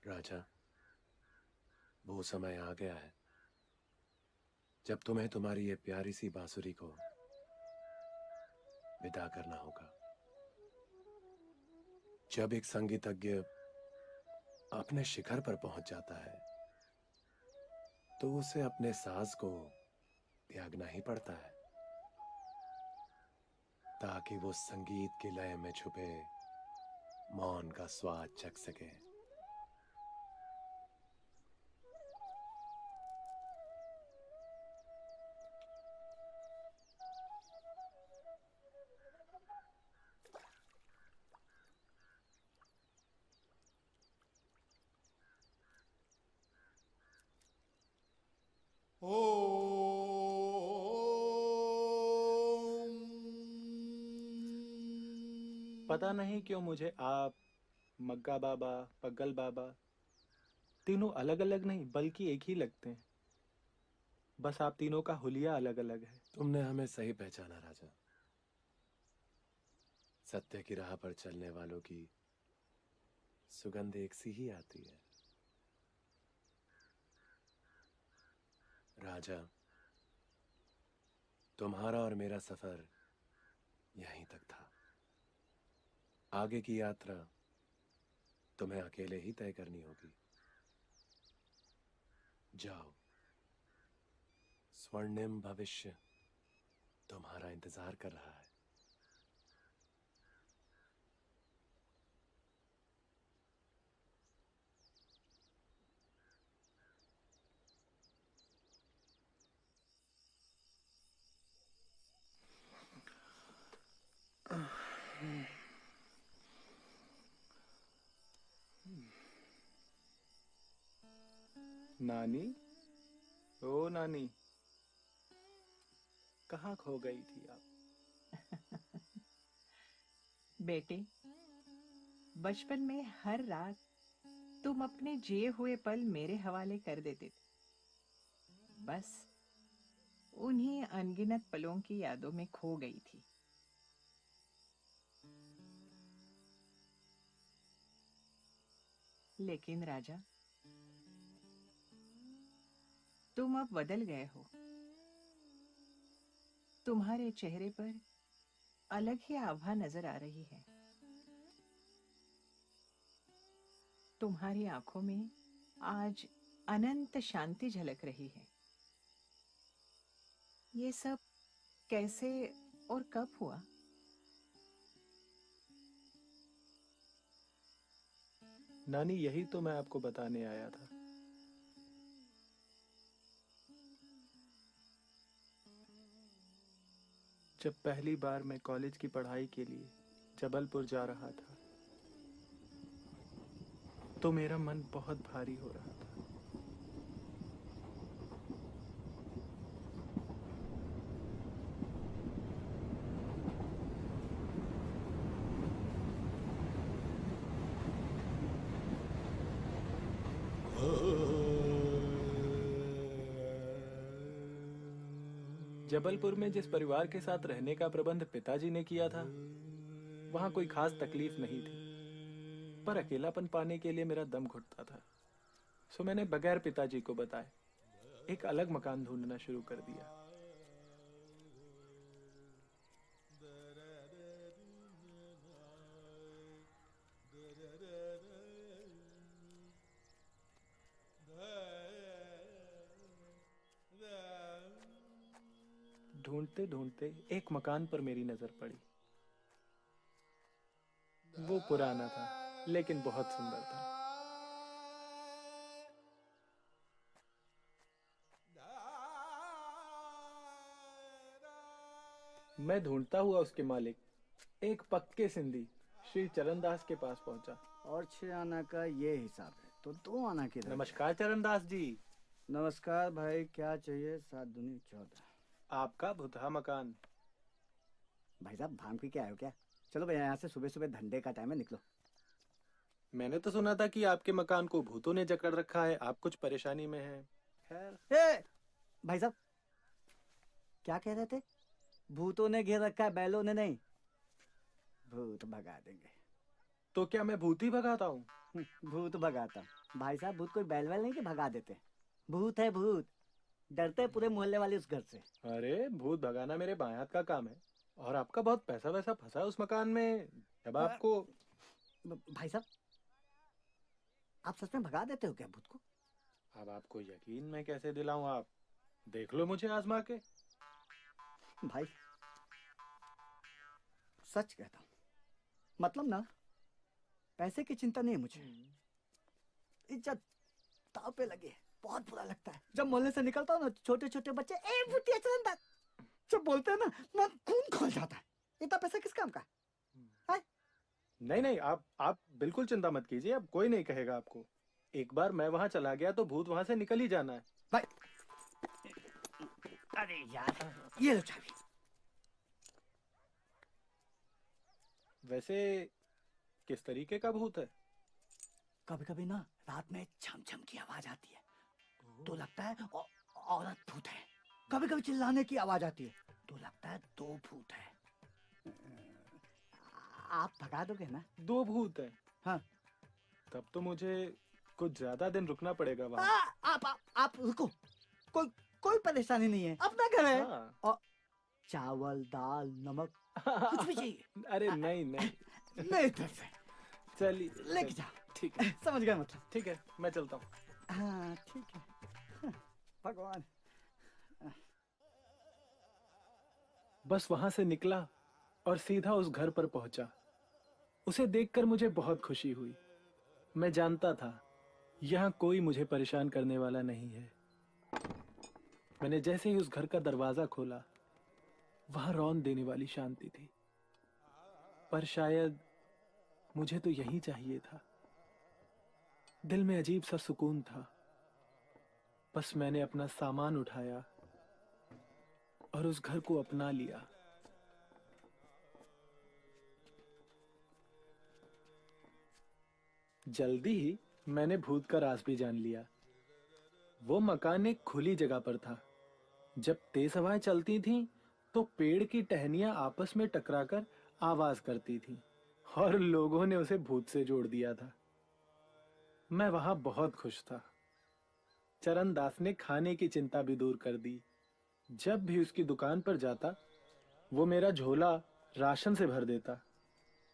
राजा, वो समय आ गया है जब तुम्हें तुम्हारी ये प्यारी सी बांसुरी को विदा करना होगा। जब एक संगीतज्ञ अपने शिखर पर पहुंच जाता है तो उसे अपने साज को त्यागना ही पड़ता है ताकि वो संगीत की लय में छुपे मौन का स्वाद चख सके। पता नहीं क्यों मुझे आप, मग्गा बाबा, पग्गल बाबा तीनों अलग अलग नहीं बल्कि एक ही लगते हैं। बस आप तीनों का हुलिया अलग अलग है। तुमने हमें सही पहचाना राजा। सत्य की राह पर चलने वालों की सुगंध एक सी ही आती है। राजा, तुम्हारा और मेरा सफर यहीं तक था। आगे की यात्रा तुम्हें अकेले ही तय करनी होगी। जाओ, स्वर्णिम भविष्य तुम्हारा इंतजार कर रहा है। नानी, ओ नानी, कहाँ खो गई थी आप? बेटे, बचपन में हर रात तुम अपने जिए हुए पल मेरे हवाले कर देते थे। बस उन्हीं अनगिनत पलों की यादों में खो गई थी। लेकिन राजा, तुम अब बदल गए हो। तुम्हारे चेहरे पर अलग ही आभा नजर आ रही है। तुम्हारी आंखों में आज अनंत शांति झलक रही है। ये सब कैसे और कब हुआ? नानी, यही तो मैं आपको बताने आया था। जब पहली बार मैं कॉलेज की पढ़ाई के लिए जबलपुर जा रहा था तो मेरा मन बहुत भारी हो रहा था। जबलपुर में जिस परिवार के साथ रहने का प्रबंध पिताजी ने किया था, वहां कोई खास तकलीफ नहीं थी, पर अकेलापन पाने के लिए मेरा दम घुटता था। सो मैंने बगैर पिताजी को बताए एक अलग मकान ढूंढना शुरू कर दिया। ढूंढते ढूंढते एक मकान पर मेरी नजर पड़ी। वो पुराना था लेकिन बहुत सुंदर था। मैं ढूंढता हुआ उसके मालिक, एक पक्के सिंधी श्री चरणदास के पास पहुंचा। और 6 आना का ये हिसाब है तो 2 आना की। नमस्कार चरणदास जी। नमस्कार भाई, क्या चाहिए? 7 दूनी 14। आपका भुतहा मकान। भाई साहब, भांग पी के आए हो क्या? चलो भैया, यहाँ से सुबह सुबह धंधे का टाइम है, निकलो। मैंने तो सुना था कि आपके मकान को भूतों ने जकड़ रखा है, आप कुछ परेशानी में हैं। खैर भाई साहब, क्या कह रहे थे? भूतों ने घेर रखा है, बैलों ने नहीं। भूत भगा देंगे। तो क्या मैं भूत ही भगाता हूँ? भूत भगाता हूँ भाई साहब। भूत कोई बैल वैल नहीं कि भगा देते। भूत है भूत, डरते हैं पूरे मोहल्ले वाले उस घर से। अरे भूत भगाना मेरे बाएं हाथ का काम है, और आपका बहुत पैसा वैसा फंसा है उस मकान में। जब आपको भाई साहब, आप सच में भगा देते हो क्या भूत को? अब आपको यकीन मैं कैसे दिलाऊं? आप देख लो मुझे आजमा के। भाई सच कहता हूं, मतलब ना, पैसे की चिंता नहीं है मुझे। इज्जत दांव पे लगी है, बहुत बुरा लगता है जब मोहल्ले से निकलता हूँ ना, छोटे छोटे बच्चे ए भूतिया चरणदास जब बोलते हैं ना, मन खून खोल जाता है। इतना पैसा किस काम का है? नहीं नहीं, आप बिल्कुल चिंता मत कीजिए, अब कोई नहीं कहेगा आपको। एक बार मैं वहां चला गया तो भूत वहां से निकल ही जाना है। भाई अरे यार, ये लो चाबी। वैसे किस तरीके का भूत है? कभी कभी ना रात में छम छम की आवाज आती है तो लगता है औरत भूत है। कभी कभी चिल्लाने की आवाज आती है तो लगता है दो भूत है। आप भगा दोगे ना? 2 भूत है? हाँ। तब तो मुझे कुछ ज्यादा दिन रुकना पड़ेगा वहाँ। आप रुको, कोई परेशानी नहीं है, अपना घर है। हाँ। और चावल दाल नमक कुछ भी चाहिए? अरे नहीं नहीं मेरी तरफ से चलिए लेके जाओ। ठीक है, समझ गए मतलब? ठीक है, मैं चलता हूँ। हाँ ठीक है। भगवान। बस वहां से निकला और सीधा उस घर पर पहुंचा। उसे देखकर मुझे बहुत खुशी हुई। मैं जानता था यहाँ कोई मुझे परेशान करने वाला नहीं है। मैंने जैसे ही उस घर का दरवाजा खोला, वहां रौंद देने वाली शांति थी। पर शायद मुझे तो यही चाहिए था। दिल में अजीब सा सुकून था। बस मैंने अपना सामान उठाया और उस घर को अपना लिया। जल्दी ही मैंने भूत का राज भी जान लिया। वो मकान एक खुली जगह पर था। जब तेज हवाएं चलती थीं, तो पेड़ की टहनियां आपस में टकराकर आवाज करती थीं और लोगों ने उसे भूत से जोड़ दिया था। मैं वहां बहुत खुश था। चरण दास ने खाने की चिंता भी दूर कर दी। जब भी उसकी दुकान पर जाता, वो मेरा झोला राशन से भर देता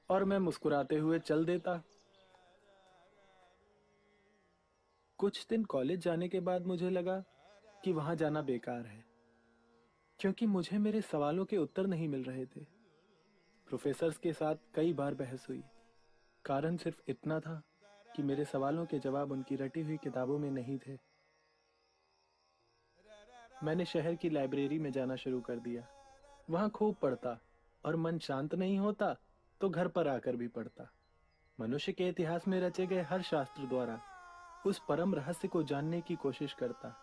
और मैं मुस्कुराते हुए चल देता। कुछ दिन कॉलेज जाने के बाद मुझे लगा कि वहां जाना बेकार है, क्योंकि मुझे मेरे सवालों के उत्तर नहीं मिल रहे थे। प्रोफेसर्स के साथ कई बार बहस हुई। कारण सिर्फ इतना था कि मेरे सवालों के जवाब उनकी रटी हुई किताबों में नहीं थे। मैंने शहर की लाइब्रेरी में जाना शुरू कर दिया। वहां खूब पढ़ता और मन शांत नहीं होता तो घर पर आकर भी पढ़ता। मनुष्य के इतिहास में रचे गए हर शास्त्र द्वारा उस परम रहस्य को जानने की कोशिश करता।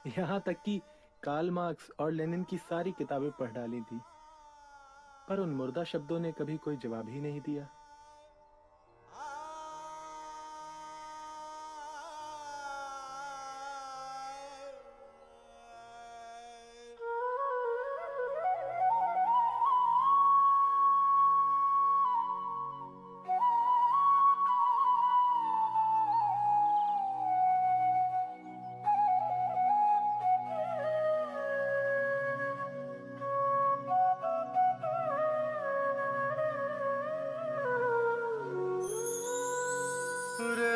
यहाँ तक कि कार्ल मार्क्स और लेनिन की सारी किताबें पढ़ डाली थी, पर उन मुर्दा शब्दों ने कभी कोई जवाब ही नहीं दिया।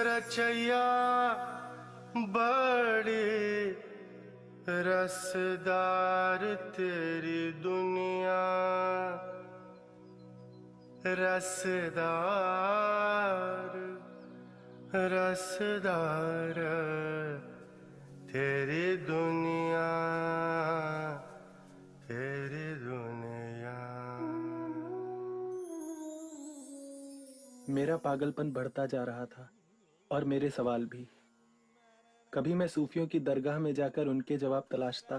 रचैया बड़ी रसदार तेरी दुनिया, रसदार रसदार तेरी दुनिया, तेरी दुनिया। मेरा पागलपन बढ़ता जा रहा था और मेरे सवाल भी। कभी मैं सूफियों की दरगाह में जाकर उनके जवाब तलाशता,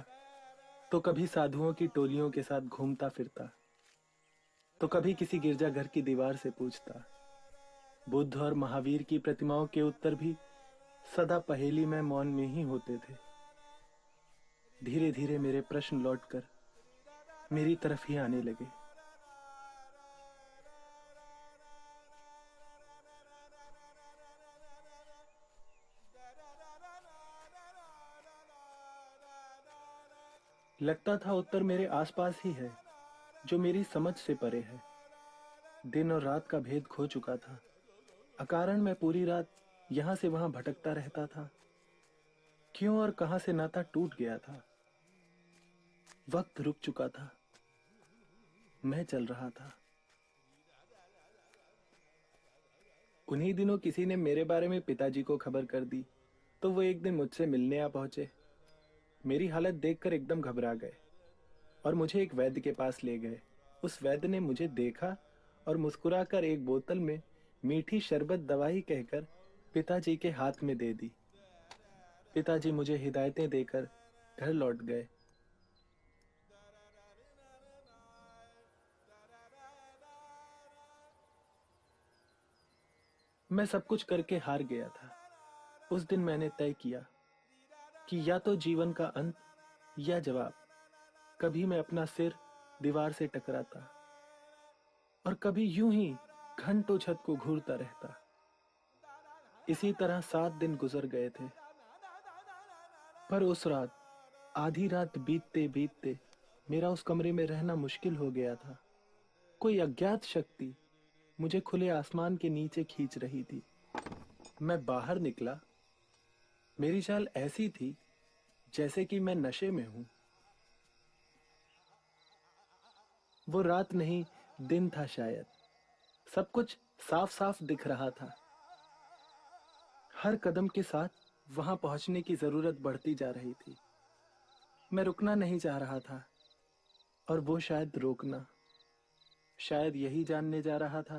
तो कभी साधुओं की टोलियों के साथ घूमता फिरता, तो कभी किसी गिरजाघर की दीवार से पूछता। बुद्ध और महावीर की प्रतिमाओं के उत्तर भी सदा पहेली में मौन में ही होते थे। धीरे धीरे मेरे प्रश्न लौटकर मेरी तरफ ही आने लगे। लगता था उत्तर मेरे आसपास ही है, जो मेरी समझ से परे है। दिन और रात का भेद खो चुका था। अकारण मैं पूरी रात यहां से वहां भटकता रहता था। क्यों और कहां से नाता टूट गया था। वक्त रुक चुका था। मैं चल रहा था। उन्हीं दिनों किसी ने मेरे बारे में पिताजी को खबर कर दी, तो वो एक दिन मुझसे मिलने आ पहुंचे। मेरी हालत देखकर एकदम घबरा गए और मुझे एक वैद्य के पास ले गए। उस वैद्य ने मुझे देखा और मुस्कुराकर एक बोतल में मीठी शरबत दवाई कहकर पिताजी के हाथ में दे दी। पिताजी मुझे हिदायतें देकर घर लौट गए। मैं सब कुछ करके हार गया था। उस दिन मैंने तय किया कि या तो जीवन का अंत या जवाब। कभी मैं अपना सिर दीवार से टकराता और कभी यूं ही घंटों छत को घूरता रहता। इसी तरह 7 दिन गुजर गए थे। पर उस रात, आधी रात बीतते बीतते मेरा उस कमरे में रहना मुश्किल हो गया था। कोई अज्ञात शक्ति मुझे खुले आसमान के नीचे खींच रही थी। मैं बाहर निकला। मेरी चाल ऐसी थी जैसे कि मैं नशे में हूं। वो रात नहीं, दिन था शायद। सब कुछ साफ साफ दिख रहा था। हर कदम के साथ वहां पहुंचने की जरूरत बढ़ती जा रही थी। मैं रुकना नहीं चाह रहा था और वो शायद रोकना। शायद यही जानने जा रहा था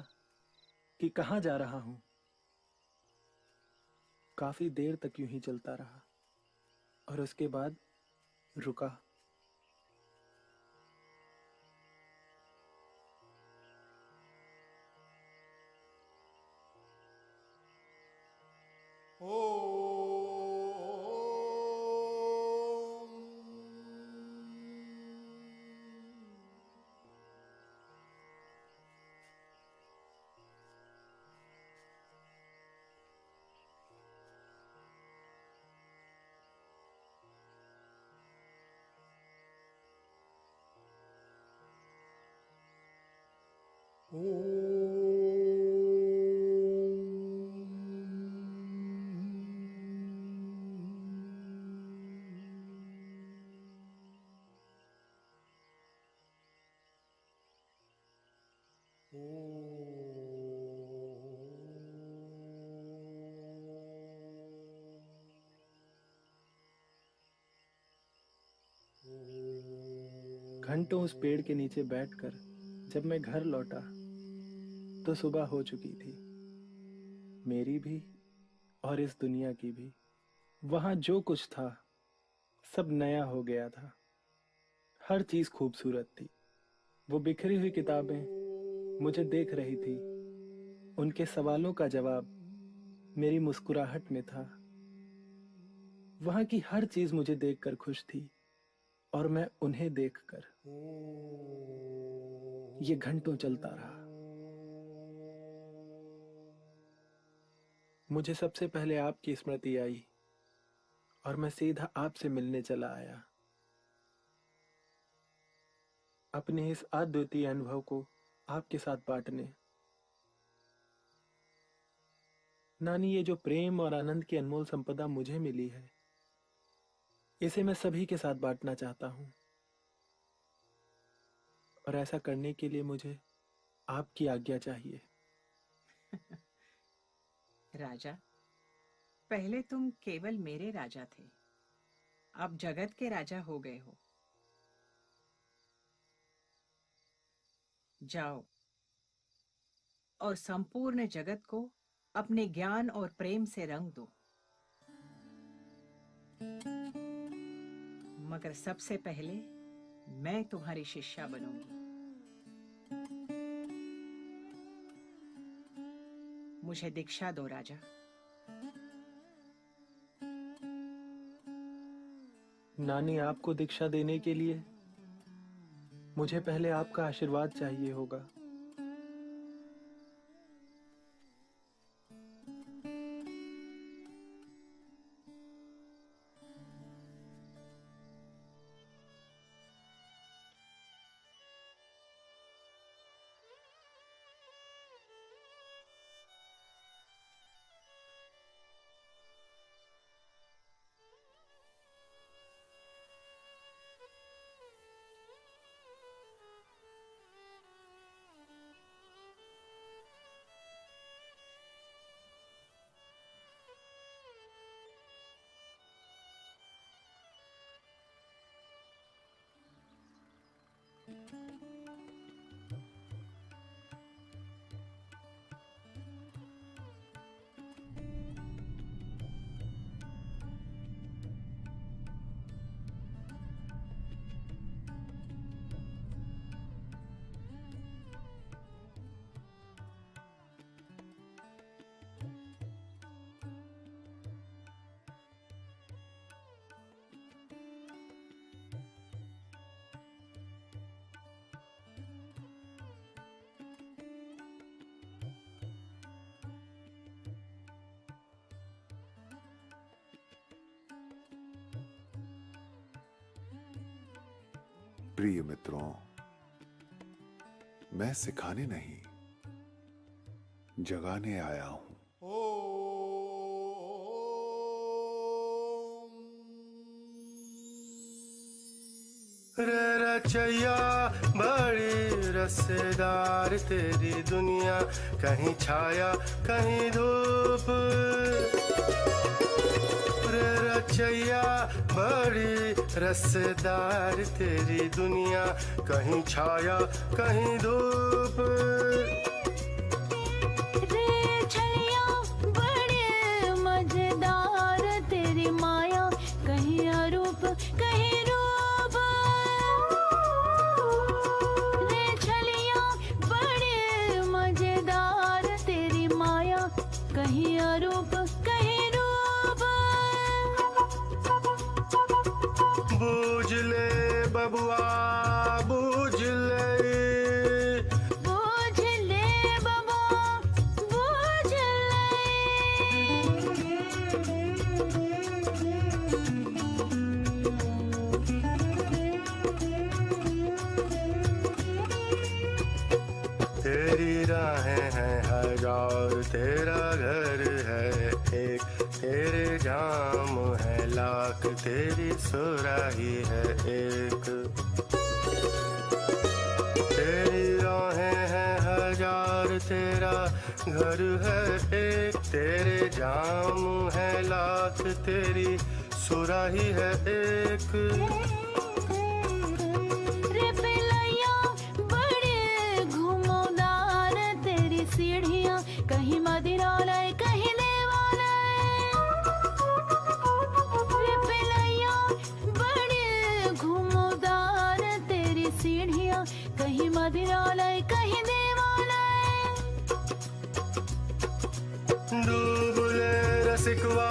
कि कहां जा रहा हूं। काफी देर तक यूं ही चलता रहा और उसके बाद रुका। घंटों उस पेड़ के नीचे बैठकर जब मैं घर लौटा तो सुबह हो चुकी थी। मेरी भी और इस दुनिया की भी। वहां जो कुछ था सब नया हो गया था। हर चीज खूबसूरत थी। वो बिखरी हुई किताबें मुझे देख रही थी। उनके सवालों का जवाब मेरी मुस्कुराहट में था। वहां की हर चीज मुझे देखकर खुश थी और मैं उन्हें देखकर। ये घंटों चलता रहा। मुझे सबसे पहले आपकी स्मृति आई और मैं सीधा आपसे मिलने चला आया। अपने इस अद्वितीय अनुभव को आपके साथ बांटने। नानी, ये जो प्रेम और आनंद की अनमोल संपदा मुझे मिली है, इसे मैं सभी के साथ बांटना चाहता हूं। और ऐसा करने के लिए मुझे आपकी आज्ञा चाहिए। राजा, पहले तुम केवल मेरे राजा थे, अब जगत के राजा हो गए हो। जाओ और संपूर्ण जगत को अपने ज्ञान और प्रेम से रंग दो। मगर सबसे पहले मैं तुम्हारी शिष्या बनूंगी। मुझे दीक्षा दो राजा। नानी, आपको दीक्षा देने के लिए मुझे पहले आपका आशीर्वाद चाहिए होगा। प्रिय मित्रों, मैं सिखाने नहीं, जगाने आया हूं। रे रचैया बड़ी रसेदार तेरी दुनिया, कहीं छाया कहीं धूप। रे रचैया बड़ी रसेदार तेरी दुनिया, कहीं छाया कहीं धूप। रे छैया बड़े मजेदार तेरी माया, कहीं अरूप कहीं रूप। रे छलिया बड़े मजेदार तेरी माया, कहीं अरूप कहीं रूप। बूझ ले बबुआ बूझ ले, बूझ ले बबुआ बूझ तेरी राहें हैं हजार, तेरा घर है एक, तेरे जाम है लाख, तेरी सुराही है एक। तेरी राहें हैं हजार, तेरा घर है एक, तेरे जाम है लाख, तेरी सुराही है एक। रे पिलैया बड़े घुमौदार तेरी सीढ़ियाँ, कहीं मदिरालय कहीं देवालय। रे पिलैया बड़े घुमौदार तेरी सीढ़ियाँ, कहीं मदिरालय कहीं देवालय। डूब ले रसिकवा